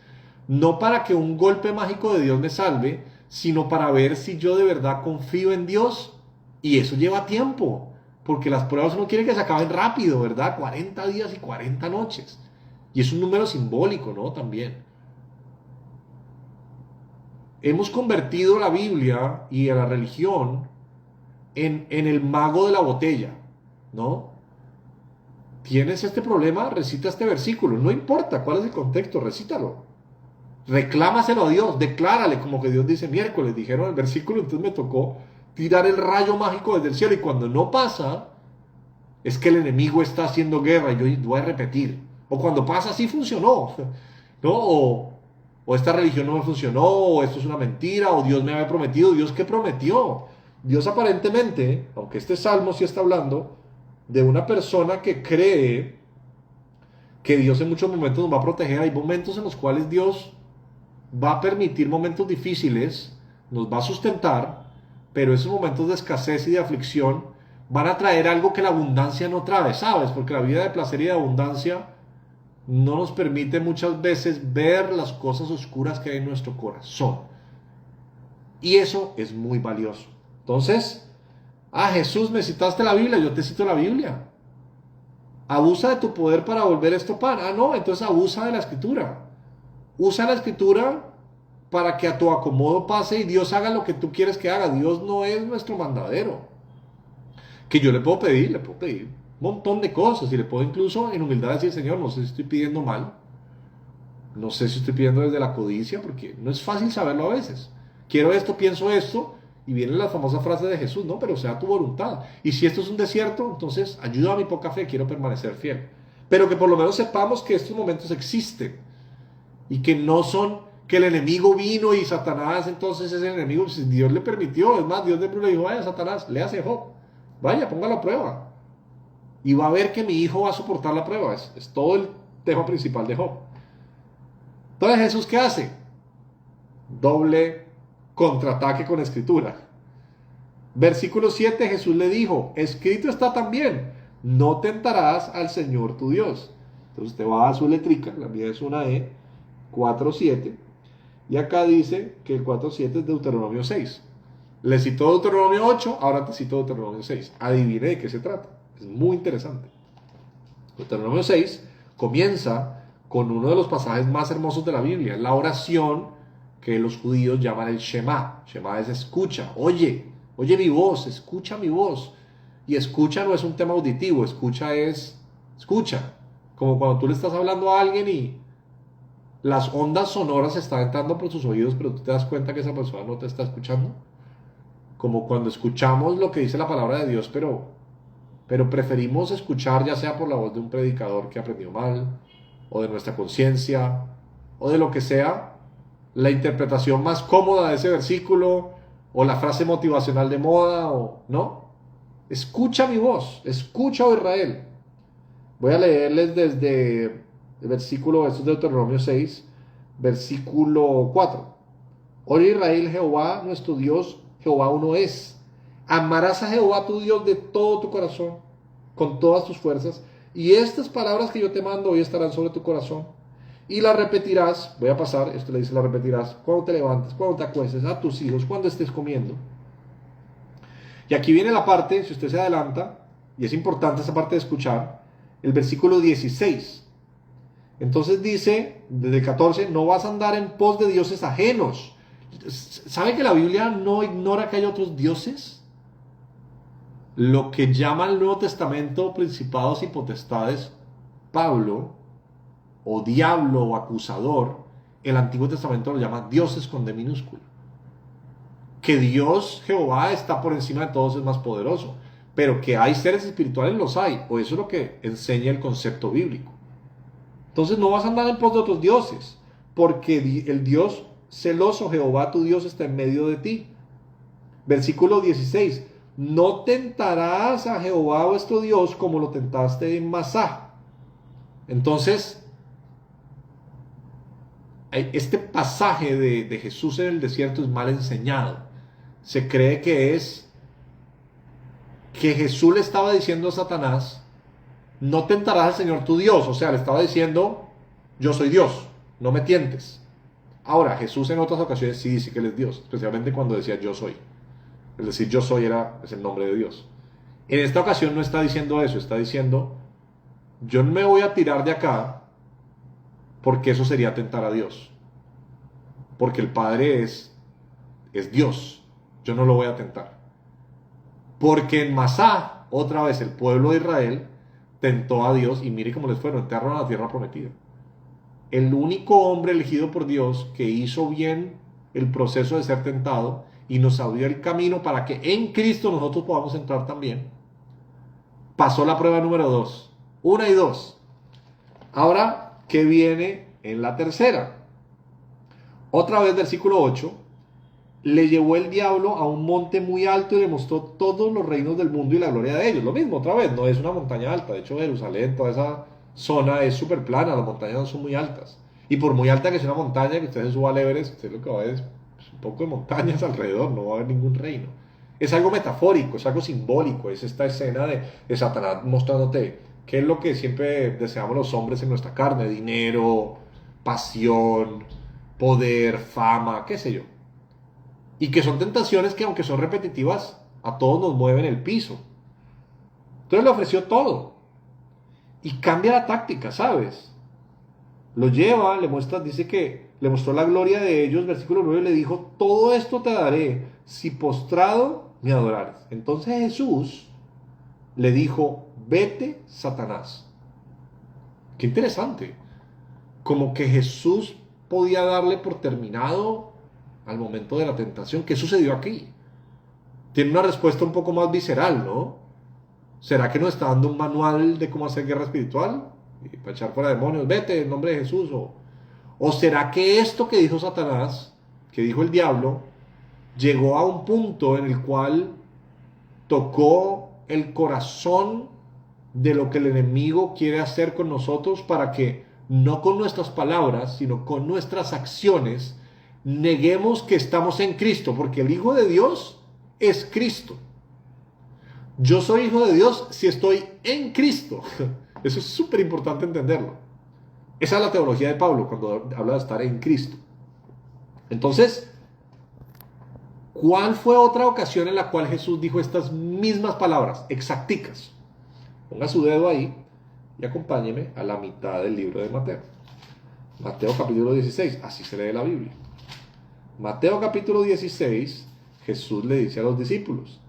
No para que un golpe mágico de Dios me salve, sino para ver si yo de verdad confío en Dios. Y eso lleva tiempo, porque las pruebas uno quiere que se acaben rápido, ¿verdad? 40 días y 40 noches. Y es un número simbólico, ¿no? También. Hemos convertido la Biblia y a la religión en el mago de la botella, ¿no? ¿Tienes este problema? Recita este versículo. No importa cuál es el contexto, recítalo. Reclámaselo a Dios, declárale, como que Dios dice miércoles, dijeron el versículo, entonces me tocó tirar el rayo mágico desde el cielo, y cuando no pasa, es que el enemigo está haciendo guerra, y yo voy a repetir, o cuando pasa, sí funcionó, ¿no? O esta religión no me funcionó, o esto es una mentira, o Dios me había prometido. ¿Dios qué prometió? Dios aparentemente, aunque este salmo sí está hablando de una persona que cree que Dios en muchos momentos nos va a proteger, hay momentos en los cuales Dios va a permitir momentos difíciles, nos va a sustentar, pero esos momentos de escasez y de aflicción van a traer algo que la abundancia no trae, ¿sabes? Porque la vida de placer y de abundancia no nos permite muchas veces ver las cosas oscuras que hay en nuestro corazón. Y eso es muy valioso. Entonces, Jesús, me citaste la Biblia, yo te cito la Biblia. Abusa de tu poder para volver esto pan. No, entonces abusa de la Escritura. Usa la Escritura para que a tu acomodo pase y Dios haga lo que tú quieres que haga. Dios no es nuestro mandadero. Que yo le puedo pedir un montón de cosas, y le puedo incluso en humildad decir, Señor, no sé si estoy pidiendo mal, no sé si estoy pidiendo desde la codicia, porque no es fácil saberlo a veces. Quiero esto, pienso esto, y viene la famosa frase de Jesús, no, pero sea tu voluntad. Y si esto es un desierto, entonces ayuda a mi poca fe, quiero permanecer fiel. Pero que por lo menos sepamos que estos momentos existen. Y que no son que el enemigo vino y Satanás entonces es el enemigo. Si Dios le permitió, es más, Dios le dijo, vaya Satanás, léase Job, vaya, póngalo a prueba. Y va a ver que mi hijo va a soportar la prueba. Es todo el tema principal de Job. Entonces, ¿Jesús qué hace? Doble contraataque con Escritura. Versículo 7, Jesús le dijo, escrito está también, no tentarás al Señor tu Dios. Entonces usted va a su letrica, la mía es una E, 4.7, y acá dice que el 4.7 es Deuteronomio 6. Le citó Deuteronomio 8, ahora te cito Deuteronomio 6. Adivine de qué se trata. Es muy interesante. Deuteronomio 6 comienza con uno de los pasajes más hermosos de la Biblia, la oración que los judíos llaman el Shema. Shema es escucha, oye mi voz, escucha mi voz. Y escucha no es un tema auditivo, escucha es escucha. Como cuando tú le estás hablando a alguien y las ondas sonoras están entrando por sus oídos, pero tú te das cuenta que esa persona no te está escuchando. Como cuando escuchamos lo que dice la palabra de Dios, pero preferimos escuchar ya sea por la voz de un predicador que aprendió mal, o de nuestra conciencia, o de lo que sea, la interpretación más cómoda de ese versículo, o la frase motivacional de moda, o no. Escucha mi voz, escucha, oh Israel. Voy a leerles desde el versículo, esto es Deuteronomio 6, versículo 4. Oye Israel, Jehová nuestro Dios, Jehová uno es. Amarás a Jehová tu Dios de todo tu corazón, con todas tus fuerzas, y estas palabras que yo te mando hoy estarán sobre tu corazón. Y las repetirás, voy a pasar, esto le dice, las repetirás cuando te levantes, cuando te acuestes, a tus hijos, cuando estés comiendo. Y aquí viene la parte, si usted se adelanta, y es importante esa parte de escuchar, el versículo 16. Entonces dice, desde el 14, no vas a andar en pos de dioses ajenos. ¿Sabe que la Biblia no ignora que hay otros dioses? Lo que llama el Nuevo Testamento principados y potestades, Pablo, o diablo o acusador, el Antiguo Testamento lo llama dioses con D minúscula. Que Dios, Jehová, está por encima de todos, es más poderoso. Pero que hay seres espirituales, los hay. O eso es lo que enseña el concepto bíblico. Entonces no vas a andar en pos de otros dioses, porque el Dios celoso, Jehová tu Dios, está en medio de ti. Versículo 16. No tentarás a Jehová vuestro Dios como lo tentaste en Masá. Entonces, este pasaje de Jesús en el desierto es mal enseñado. Se cree que Jesús le estaba diciendo a Satanás, no tentarás al Señor tu Dios. O sea, le estaba diciendo, yo soy Dios, no me tientes. Ahora, Jesús en otras ocasiones sí dice que Él es Dios, especialmente cuando decía yo soy. Es decir, yo soy es el nombre de Dios. En esta ocasión no está diciendo eso, está diciendo, yo no me voy a tirar de acá porque eso sería tentar a Dios. Porque el Padre es Dios, yo no lo voy a tentar. Porque en Masá, otra vez el pueblo de Israel tentó a Dios y mire cómo les fue, no entraron a la tierra prometida. El único hombre elegido por Dios que hizo bien el proceso de ser tentado y nos abrió el camino para que en Cristo nosotros podamos entrar también, pasó la prueba número 2, 1 y 2. Ahora, ¿qué viene en la tercera? Otra vez, versículo 8. Le llevó el diablo a un monte muy alto y le mostró todos los reinos del mundo y la gloria de ellos. Lo mismo, otra vez, no es una montaña alta. De hecho, Jerusalén, toda esa zona es súper plana, las montañas no son muy altas. Y por muy alta que sea una montaña, que usted se suba al Everest, usted lo que va a ver es un poco de montañas alrededor, no va a haber ningún reino. Es algo metafórico, es algo simbólico, es esta escena de Satanás mostrándote qué es lo que siempre deseamos los hombres en nuestra carne: dinero, pasión, poder, fama, qué sé yo. Y que son tentaciones que, aunque son repetitivas, a todos nos mueven el piso. Entonces le ofreció todo. Y cambia la táctica, ¿sabes? Lo lleva, le muestra, dice que le mostró la gloria de ellos. Versículo 9 le dijo, todo esto te daré si postrado me adorares. Entonces Jesús le dijo, vete, Satanás. Qué interesante. Como que Jesús podía darle por terminado al momento de la tentación. ¿Qué sucedió aquí? Tiene una respuesta un poco más visceral, ¿no? ¿Será que nos está dando un manual de cómo hacer guerra espiritual? Y para echar fuera demonios, vete en nombre de Jesús. ¿O será que esto que dijo Satanás, que dijo el diablo, llegó a un punto en el cual tocó el corazón de lo que el enemigo quiere hacer con nosotros para que, no con nuestras palabras, sino con nuestras acciones, neguemos que estamos en Cristo? Porque el Hijo de Dios es Cristo. Yo soy hijo de Dios si estoy en Cristo. Eso es súper importante entenderlo. Esa es la teología de Pablo cuando habla de estar en Cristo. Entonces, ¿cuál fue otra ocasión en la cual Jesús dijo estas mismas palabras exacticas? Ponga su dedo ahí y acompáñeme a la mitad del libro de Mateo. Mateo capítulo 16, así se lee la Biblia. Mateo capítulo 16, Jesús le dice a los discípulos,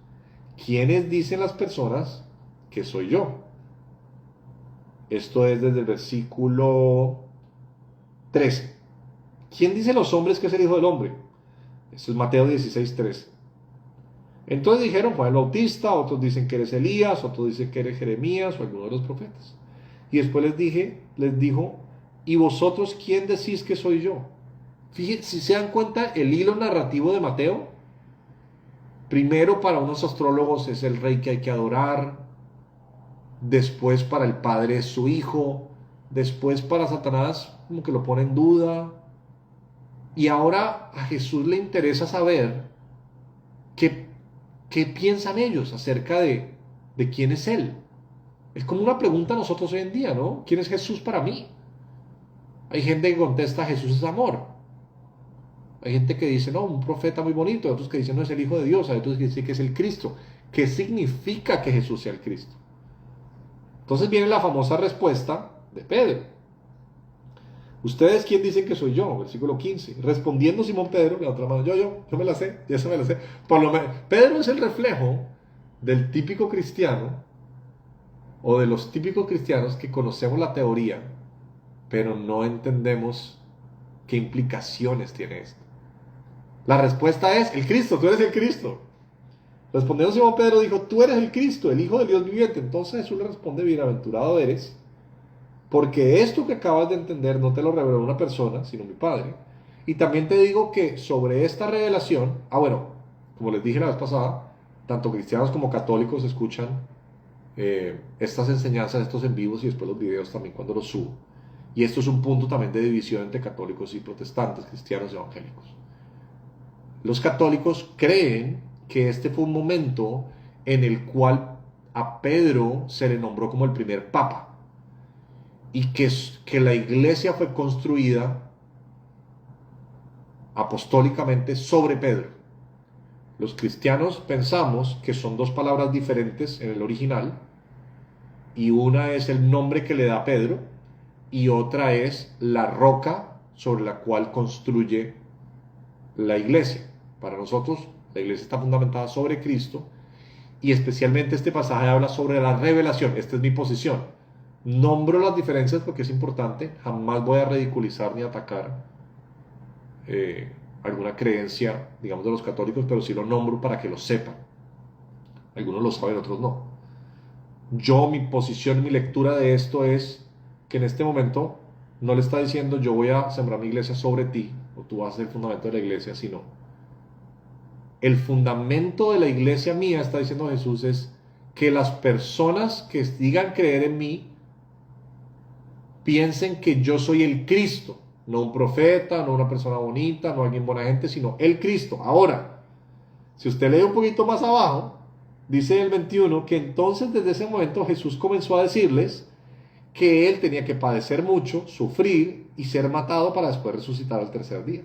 ¿quiénes dicen las personas que soy yo? Esto es desde el versículo 13. ¿Quién dice los hombres que es el Hijo del Hombre? Esto es Mateo 16, 13. Entonces dijeron Juan el Bautista, otros dicen que eres Elías, otros dicen que eres Jeremías o alguno de los profetas. Y después les dijo, ¿y vosotros quién decís que soy yo? Fíjense, si se dan cuenta, el hilo narrativo de Mateo, primero para unos astrólogos es el rey que hay que adorar, después para el Padre es su Hijo, después para Satanás como que lo pone en duda, y ahora a Jesús le interesa saber qué piensan ellos acerca de quién es Él. Es como una pregunta a nosotros hoy en día, ¿no? ¿Quién es Jesús para mí? Hay gente que contesta, Jesús es amor. Hay gente que dice, no, un profeta muy bonito. Hay otros que dicen, no, es el Hijo de Dios. Hay otros que dicen que es el Cristo. ¿Qué significa que Jesús sea el Cristo? Entonces viene la famosa respuesta de Pedro. ¿Ustedes quién dicen que soy yo? Versículo 15. Respondiendo Simón Pedro, la otra mano, yo me la sé, ya se me la sé. Por lo menos, Pedro es el reflejo del típico cristiano, o de los típicos cristianos que conocemos la teoría, pero no entendemos qué implicaciones tiene esto. La respuesta es, el Cristo, tú eres el Cristo. Respondiendo Simón Pedro dijo, tú eres el Cristo, el Hijo del Dios viviente. Entonces Jesús le responde, bienaventurado eres, porque esto que acabas de entender no te lo reveló una persona, sino mi Padre. Y también te digo que sobre esta revelación, como les dije la vez pasada, tanto cristianos como católicos escuchan estas enseñanzas, estos en vivos y después los videos también cuando los subo. Y esto es un punto también de división entre católicos y protestantes, cristianos y evangélicos. Los católicos creen que este fue un momento en el cual a Pedro se le nombró como el primer papa y que la iglesia fue construida apostólicamente sobre Pedro. Los cristianos pensamos que son dos palabras diferentes en el original, y una es el nombre que le da Pedro y otra es la roca sobre la cual construye la iglesia. Para nosotros la iglesia está fundamentada sobre Cristo, y especialmente este pasaje habla sobre la revelación. Esta es mi posición. Nombro las diferencias porque es importante, jamás voy a ridiculizar ni atacar alguna creencia, digamos, de los católicos, pero sí lo nombro para que lo sepan. Algunos lo saben, otros no. Mi posición, mi lectura de esto es que en este momento no le está diciendo yo voy a sembrar mi iglesia sobre ti, o tú vas a ser el fundamento de la iglesia, sino el fundamento de la iglesia mía, está diciendo Jesús, es que las personas que digan creer en mí piensen que yo soy el Cristo, no un profeta, no una persona bonita, no alguien buena gente, sino el Cristo. Ahora, si usted lee un poquito más abajo, dice el 21 que entonces desde ese momento Jesús comenzó a decirles que él tenía que padecer mucho, sufrir y ser matado para después resucitar al tercer día.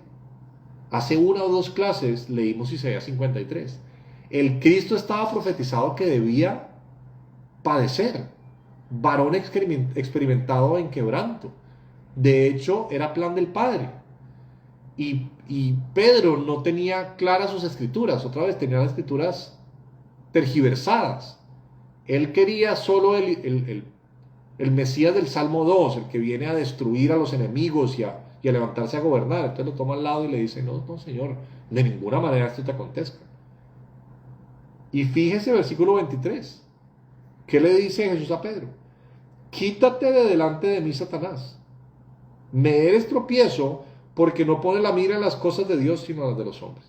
Hace una o dos clases leímos Isaías 53. El Cristo estaba profetizado que debía padecer, varón experimentado en quebranto. De hecho, era plan del Padre. Y Pedro no tenía claras sus escrituras, otra vez tenía las escrituras tergiversadas. Él quería solo el Mesías del Salmo 2, el que viene a destruir a los enemigos y a levantarse a gobernar. Entonces lo toma al lado y le dice, no, Señor, de ninguna manera esto te acontezca. Y fíjese versículo 23. ¿Qué le dice Jesús a Pedro? Quítate de delante de mí, Satanás. Me eres tropiezo porque no pones la mira en las cosas de Dios sino en las de los hombres.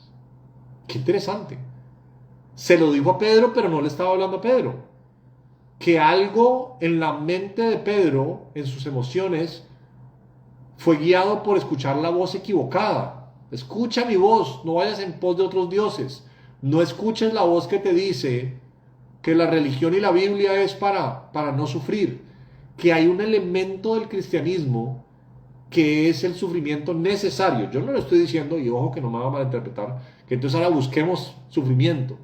Qué interesante. Se lo dijo a Pedro, pero no le estaba hablando a Pedro. Que algo en la mente de Pedro, en sus emociones, fue guiado por escuchar la voz equivocada. Escucha mi voz, no vayas en pos de otros dioses. No escuches la voz que te dice que la religión y la Biblia es para no sufrir. Que hay un elemento del cristianismo que es el sufrimiento necesario. Yo no lo estoy diciendo, y ojo que no me va a malinterpretar, que entonces ahora busquemos sufrimiento.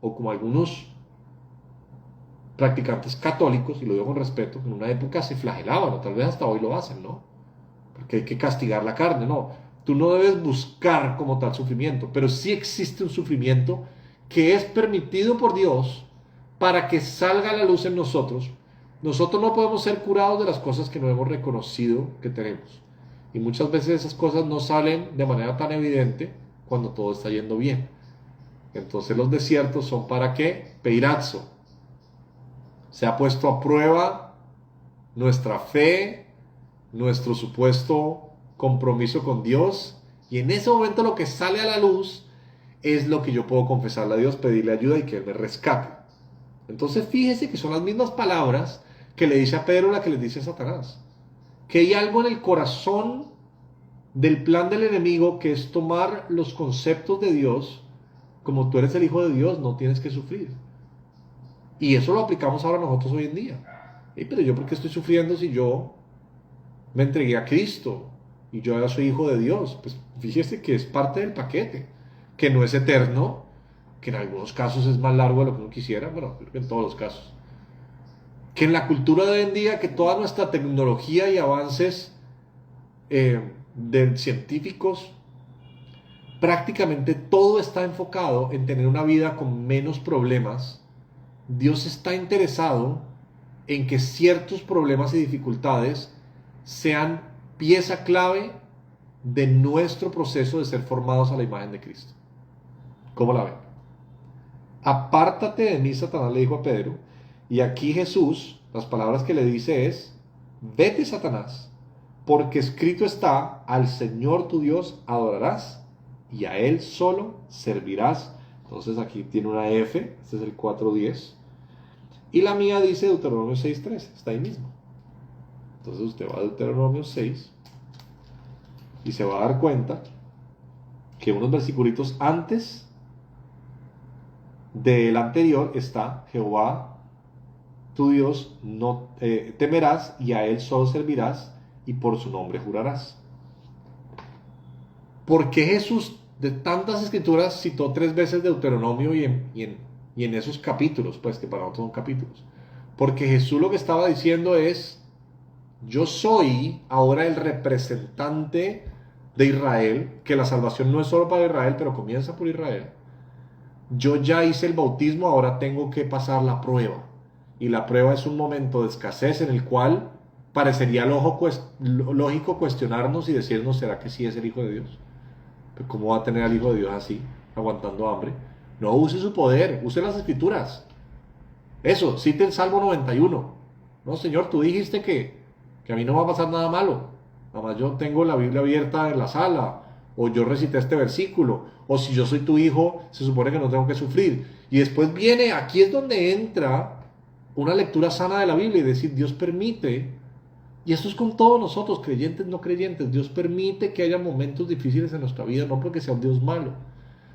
O como algunos practicantes católicos, y lo digo con respeto, en una época se flagelaban, o tal vez hasta hoy lo hacen, ¿no? Porque hay que castigar la carne, no. Tú no debes buscar como tal sufrimiento, pero sí existe un sufrimiento que es permitido por Dios para que salga a la luz en nosotros. Nosotros no podemos ser curados de las cosas que no hemos reconocido que tenemos. Y muchas veces esas cosas no salen de manera tan evidente cuando todo está yendo bien. Entonces los desiertos son para que, Peirazzo, se ha puesto a prueba nuestra fe, nuestro supuesto compromiso con Dios, y en ese momento lo que sale a la luz es lo que yo puedo confesarle a Dios, pedirle ayuda y que Él me rescate. Entonces fíjese que son las mismas palabras que le dice a Pedro la que le dice a Satanás, que hay algo en el corazón del plan del enemigo que es tomar los conceptos de Dios, como tú eres el Hijo de Dios, no tienes que sufrir. Y eso lo aplicamos ahora nosotros hoy en día. Pero yo, ¿por qué estoy sufriendo si yo me entregué a Cristo y yo ahora soy hijo de Dios? Pues fíjese que es parte del paquete, que no es eterno, que en algunos casos es más largo de lo que uno quisiera, bueno, creo que en todos los casos. Que en la cultura de hoy en día, que toda nuestra tecnología y avances de científicos, prácticamente todo está enfocado en tener una vida con menos problemas. Dios está interesado en que ciertos problemas y dificultades sean pieza clave de nuestro proceso de ser formados a la imagen de Cristo. ¿Cómo la ven? Apártate de mí, Satanás, le dijo a Pedro. Y aquí Jesús, las palabras que le dice es: vete, Satanás, porque escrito está, al Señor tu Dios adorarás y a Él solo servirás. Entonces aquí tiene una F, este es el 4.10. Y la mía dice Deuteronomio 6.13, está ahí mismo. Entonces usted va a Deuteronomio 6 y se va a dar cuenta que unos versiculitos antes del anterior está: Jehová tu Dios no temerás y a Él solo servirás y por su nombre jurarás. ¿Por qué Jesús de tantas escrituras citó 3 veces Deuteronomio y en esos capítulos? Pues que para nosotros son capítulos. Porque Jesús lo que estaba diciendo es: yo soy ahora el representante de Israel, que la salvación no es solo para Israel, pero comienza por Israel. Yo ya hice el bautismo, ahora tengo que pasar la prueba. Y la prueba es un momento de escasez en el cual parecería lógico cuestionarnos y decirnos: ¿será que sí es el Hijo de Dios? ¿Pero cómo va a tener al Hijo de Dios así, aguantando hambre? No, use su poder, use las escrituras. Eso, cite el Salmo 91. No, Señor, tú dijiste que a mí no va a pasar nada malo. Nada más yo tengo la Biblia abierta en la sala, o yo recité este versículo, o si yo soy tu hijo, se supone que no tengo que sufrir. Y después viene, aquí es donde entra una lectura sana de la Biblia y decir: Dios permite, y esto es con todos nosotros, creyentes, no creyentes, Dios permite que haya momentos difíciles en nuestra vida, no porque sea un Dios malo,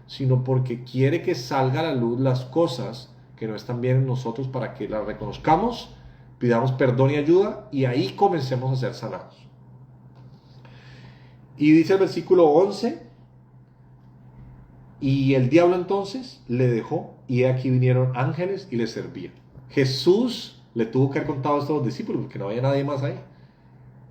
sino porque quiere que salga a la luz las cosas que no están bien en nosotros, para que las reconozcamos, pidamos perdón y ayuda, y ahí comencemos a ser sanados. Y dice el versículo 11: y el diablo entonces le dejó, y aquí vinieron ángeles y le servían. Jesús le tuvo que haber contado esto a los discípulos, porque no había nadie más ahí.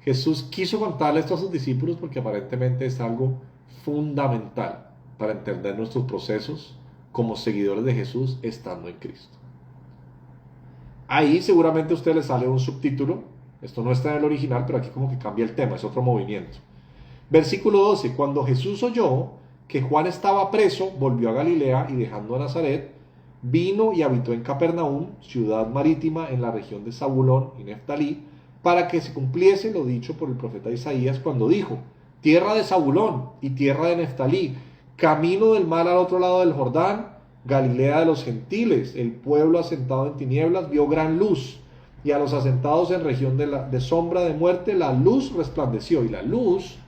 Jesús quiso contarle esto a sus discípulos porque aparentemente es algo fundamental para entender nuestros procesos como seguidores de Jesús estando en Cristo. Ahí seguramente a usted le sale un subtítulo. Esto no está en el original, pero aquí como que cambia el tema, es otro movimiento. Versículo 12: cuando Jesús oyó que Juan estaba preso, volvió a Galilea, y dejando a Nazaret, vino y habitó en Capernaum, ciudad marítima en la región de Zabulón y Neftalí, para que se cumpliese lo dicho por el profeta Isaías cuando dijo: tierra de Zabulón y tierra de Neftalí, camino del mar al otro lado del Jordán, Galilea de los gentiles, el pueblo asentado en tinieblas vio gran luz, y a los asentados en región de sombra de muerte la luz resplandeció. Y la luz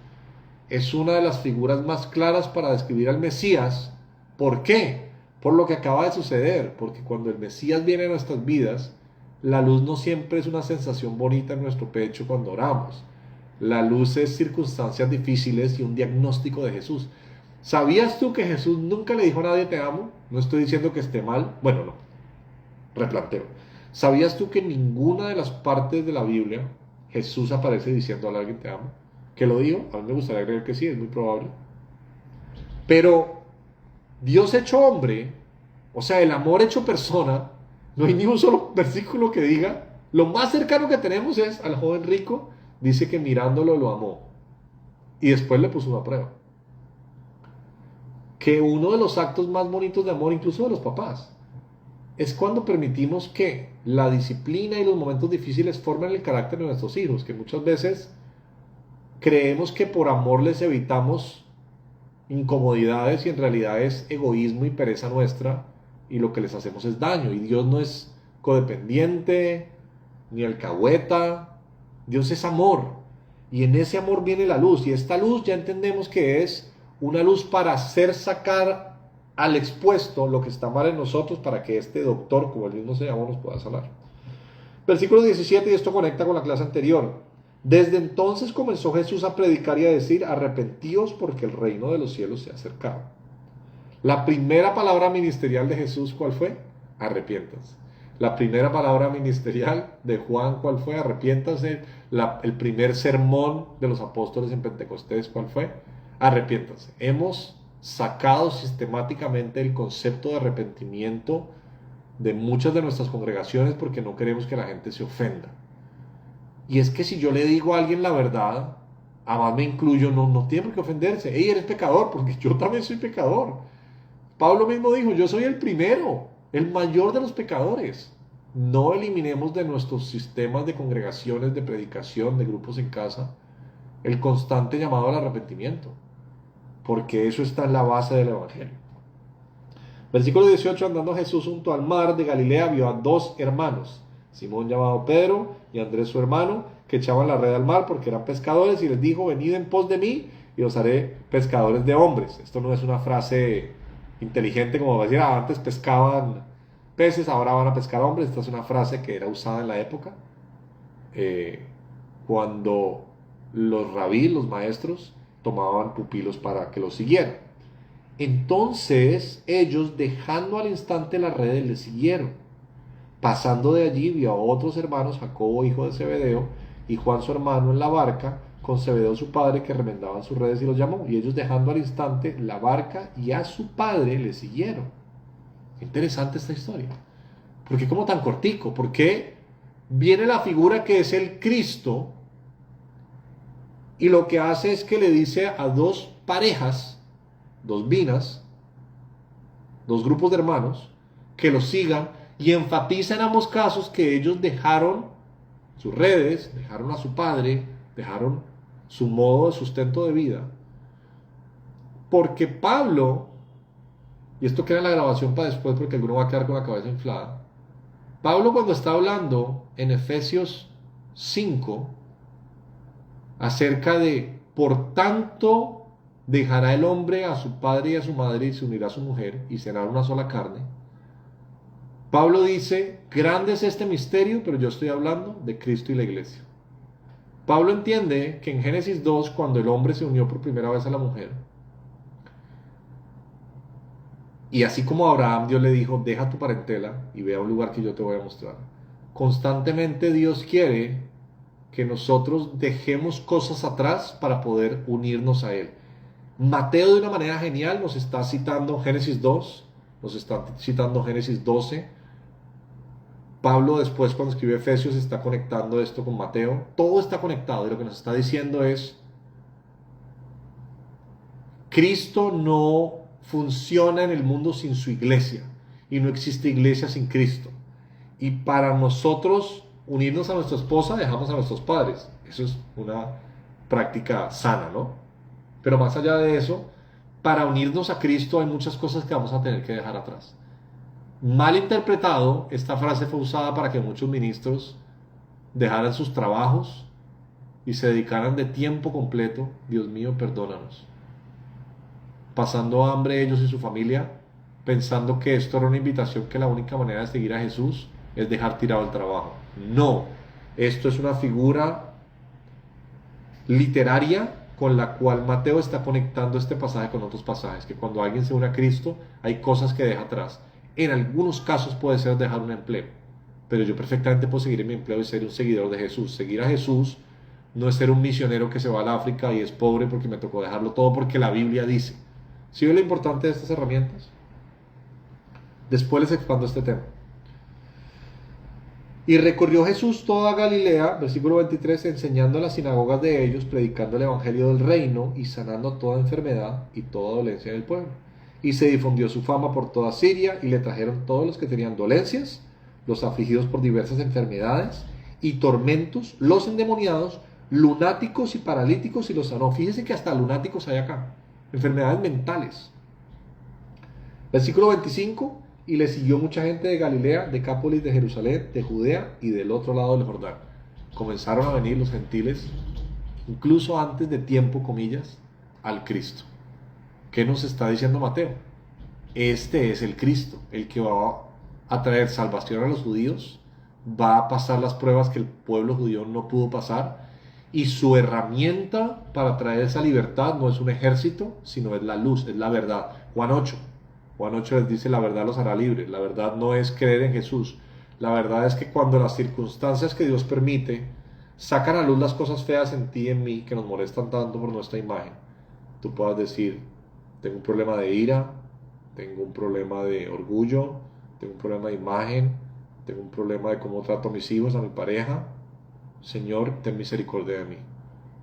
es una de las figuras más claras para describir al Mesías. ¿Por qué? Por lo que acaba de suceder, porque cuando el Mesías viene a nuestras vidas, la luz no siempre es una sensación bonita en nuestro pecho cuando oramos. La luz es circunstancias difíciles y un diagnóstico de Jesús. ¿Sabías tú que Jesús nunca le dijo a nadie te amo? No estoy diciendo que esté mal, bueno, no, replanteo. ¿Sabías tú que en ninguna de las partes de la Biblia Jesús aparece diciendo a alguien te amo? que lo dijo. A mí me gustaría creer que sí, es muy probable. Pero Dios hecho hombre, o sea, el amor hecho persona, no hay ni un solo versículo que diga. Lo más cercano que tenemos es al joven rico, dice que mirándolo lo amó. Y después le puso una prueba. Que uno de los actos más bonitos de amor, incluso de los papás, es cuando permitimos que la disciplina y los momentos difíciles formen el carácter de nuestros hijos, que muchas veces creemos que por amor les evitamos incomodidades y en realidad es egoísmo y pereza nuestra y lo que les hacemos es daño. Y Dios no es codependiente ni alcahueta, Dios es amor y en ese amor viene la luz y esta luz ya entendemos que es una luz para hacer sacar al expuesto lo que está mal en nosotros para que este doctor, como él mismo se llama, nos pueda sanar. Versículo 17, y esto conecta con la clase anterior. Desde entonces comenzó Jesús a predicar y a decir, arrepentíos porque el reino de los cielos se ha acercado. La primera palabra ministerial de Jesús, ¿cuál fue? Arrepiéntanse. La primera palabra ministerial de Juan, ¿cuál fue? Arrepiéntanse. El primer sermón de los apóstoles en Pentecostés, ¿cuál fue? Arrepiéntanse. Hemos sacado sistemáticamente el concepto de arrepentimiento de muchas de nuestras congregaciones porque no queremos que la gente se ofenda. Y es que si yo le digo a alguien la verdad, además me incluyo, no tiene por qué ofenderse. Ey, eres pecador, porque yo también soy pecador. Pablo mismo dijo, yo soy el primero, el mayor de los pecadores. No eliminemos de nuestros sistemas de congregaciones, de predicación, de grupos en casa, el constante llamado al arrepentimiento, porque eso está en la base del Evangelio. Versículo 18, andando Jesús junto al mar de Galilea, vio a dos hermanos, Simón llamado Pedro y Andrés su hermano, que echaban la red al mar porque eran pescadores, y les dijo, venid en pos de mí y os haré pescadores de hombres. Esto no es una frase inteligente como decir, antes pescaban peces, ahora van a pescar hombres. Esta es una frase que era usada en la época, cuando los rabí, los maestros, tomaban pupilos para que los siguieran. Entonces ellos, dejando al instante las redes, le siguieron. Pasando de allí vio a otros hermanos, Jacobo hijo de Zebedeo y Juan su hermano, en la barca con Zebedeo su padre, que remendaban sus redes, y los llamó. Y ellos, dejando al instante la barca y a su padre, le siguieron. Interesante esta historia. ¿Por qué como tan cortico? Porque viene la figura que es el Cristo y lo que hace es que le dice a dos parejas, dos vinas, dos grupos de hermanos, que lo sigan, y enfatiza en ambos casos que ellos dejaron sus redes, dejaron a su padre, dejaron su modo de sustento de vida. Porque Pablo, y esto queda en la grabación para después porque alguno va a quedar con la cabeza inflada, Pablo, cuando está hablando en Efesios 5 acerca de, por tanto, dejará el hombre a su padre y a su madre y se unirá a su mujer y serán una sola carne, Pablo dice, grande es este misterio, pero yo estoy hablando de Cristo y la iglesia. Pablo entiende que en Génesis 2, cuando el hombre se unió por primera vez a la mujer, y así como a Abraham Dios le dijo, deja tu parentela y ve a un lugar que yo te voy a mostrar, constantemente Dios quiere que nosotros dejemos cosas atrás para poder unirnos a Él. Mateo, de una manera genial, nos está citando Génesis 2, nos está citando Génesis 12. Pablo después, cuando escribe Efesios, está conectando esto con Mateo. Todo está conectado y lo que nos está diciendo es, Cristo no funciona en el mundo sin su iglesia y no existe iglesia sin Cristo. Y para nosotros unirnos a nuestra esposa, dejamos a nuestros padres. Eso es una práctica sana, ¿no? Pero más allá de eso, para unirnos a Cristo hay muchas cosas que vamos a tener que dejar atrás. Mal interpretado, esta frase fue usada para que muchos ministros dejaran sus trabajos y se dedicaran de tiempo completo, Dios mío, perdónanos, pasando hambre ellos y su familia, pensando que esto era una invitación, que la única manera de seguir a Jesús es dejar tirado el trabajo. No, esto es una figura literaria con la cual Mateo está conectando este pasaje con otros pasajes, que cuando alguien se une a Cristo hay cosas que deja atrás. En algunos casos puede ser dejar un empleo, pero yo perfectamente puedo seguir en mi empleo y ser un seguidor de Jesús. Seguir a Jesús no es ser un misionero que se va al África y es pobre porque me tocó dejarlo todo porque la Biblia dice. ¿Sí ve lo importante de estas herramientas? Después les expando este tema. Y recorrió Jesús toda Galilea, versículo 23, enseñando en las sinagogas de ellos, predicando el evangelio del reino y sanando toda enfermedad y toda dolencia en el pueblo. Y se difundió su fama por toda Siria y le trajeron todos los que tenían dolencias, los afligidos por diversas enfermedades y tormentos, los endemoniados, lunáticos y paralíticos, y los sanó. Fíjense que hasta lunáticos hay acá, enfermedades mentales. Versículo 25, y le siguió mucha gente de Galilea, de Decápolis, de Jerusalén, de Judea y del otro lado del Jordán. Comenzaron a venir los gentiles, incluso antes de tiempo, comillas, al Cristo. ¿Qué nos está diciendo Mateo? Este es el Cristo, el que va a traer salvación a los judíos, va a pasar las pruebas que el pueblo judío no pudo pasar, y su herramienta para traer esa libertad no es un ejército, sino es la luz, es la verdad. Juan 8 les dice: la verdad los hará libres. La verdad no es creer en Jesús. La verdad es que cuando las circunstancias que Dios permite sacan a luz las cosas feas en ti y en mí, que nos molestan tanto por nuestra imagen, tú puedas decir: tengo un problema de ira, tengo un problema de orgullo, tengo un problema de imagen, tengo un problema de cómo trato a mis hijos, a mi pareja. Señor, ten misericordia de mí.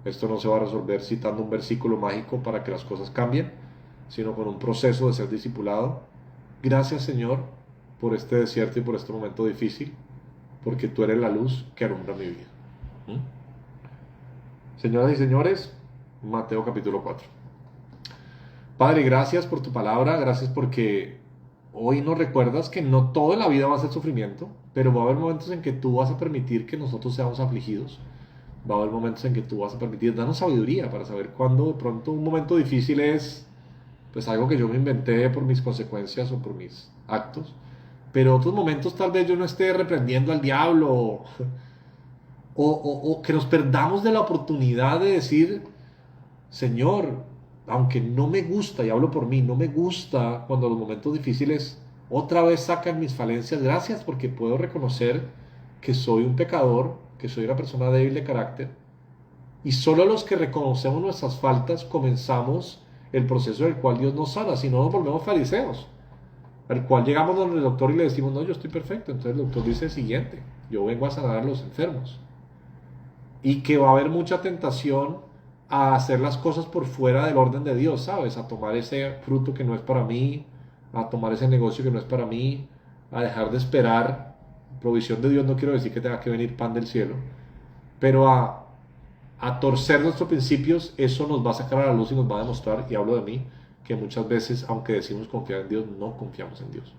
Esto no se va a resolver citando un versículo mágico para que las cosas cambien, sino con un proceso de ser discipulado. Gracias, Señor, por este desierto y por este momento difícil, porque tú eres la luz que alumbra mi vida. Señoras y señores, Mateo capítulo 4. Padre, gracias por tu palabra, gracias porque hoy nos recuerdas que no todo en la vida va a ser sufrimiento, pero va a haber momentos en que tú vas a permitir que nosotros seamos afligidos. Va a haber momentos en que tú vas a permitir, darnos sabiduría para saber cuándo de pronto un momento difícil es pues algo que yo me inventé por mis consecuencias o por mis actos, pero otros momentos tal vez yo no esté reprendiendo al diablo o que nos perdamos de la oportunidad de decir: Señor, aunque no me gusta, y hablo por mí, no me gusta cuando los momentos difíciles otra vez sacan mis falencias, gracias porque puedo reconocer que soy un pecador, que soy una persona débil de carácter, y solo los que reconocemos nuestras faltas comenzamos el proceso del cual Dios nos sana, si no nos volvemos fariseos, al cual llegamos donde el doctor y le decimos: no, yo estoy perfecto. Entonces el doctor dice: siguiente, yo vengo a sanar a los enfermos. Y que va a haber mucha tentación a hacer las cosas por fuera del orden de Dios, ¿sabes? A tomar ese fruto que no es para mí, a tomar ese negocio que no es para mí, a dejar de esperar provisión de Dios. No quiero decir que tenga que venir pan del cielo, pero a torcer nuestros principios. Eso nos va a sacar a la luz y nos va a demostrar, y hablo de mí, que muchas veces, aunque decimos confiar en Dios, no confiamos en Dios,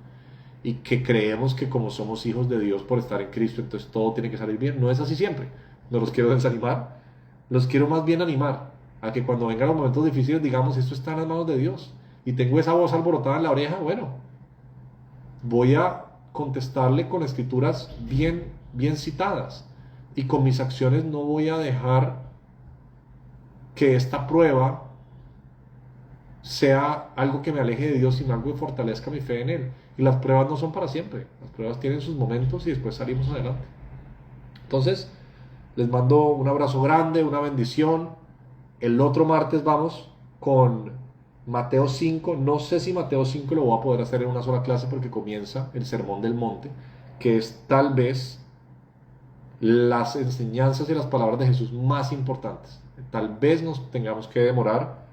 y que creemos que como somos hijos de Dios por estar en Cristo, entonces todo tiene que salir bien. No es así siempre. No los quiero desanimar, los quiero más bien animar a que cuando vengan los momentos difíciles digamos: esto está en las manos de Dios, y tengo esa voz alborotada en la oreja. Bueno, voy a contestarle con escrituras bien citadas, y con mis acciones no voy a dejar que esta prueba sea algo que me aleje de Dios, sino algo que fortalezca mi fe en Él. Y las pruebas no son para siempre, las pruebas tienen sus momentos y después salimos adelante. Entonces, les mando un abrazo grande, una bendición. El otro martes vamos con Mateo 5. No sé si Mateo 5 lo voy a poder hacer en una sola clase porque comienza el Sermón del Monte, que es tal vez las enseñanzas y las palabras de Jesús más importantes. Tal vez nos tengamos que demorar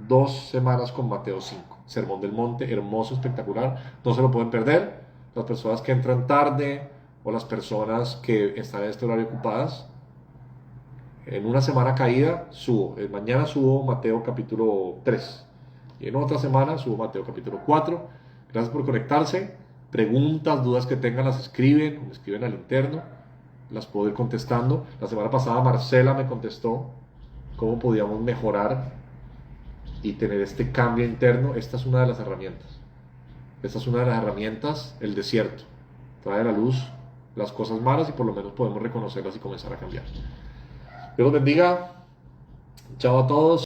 2 semanas con Mateo 5. Sermón del Monte, hermoso, espectacular. No se lo pueden perder. Las personas que entran tarde o las personas que están en este horario ocupadas, en una semana caída subo. Mañana subo Mateo capítulo 3. Y en otra semana subo Mateo capítulo 4. Gracias por conectarse. Preguntas, dudas que tengan, las escriben, me escriben al interno. Las puedo ir contestando. La semana pasada Marcela me contestó cómo podíamos mejorar y tener este cambio interno. Esta es una de las herramientas. Esta es una de las herramientas, el desierto. Trae a la luz las cosas malas y por lo menos podemos reconocerlas y comenzar a cambiar. Dios los bendiga. Chao a todos.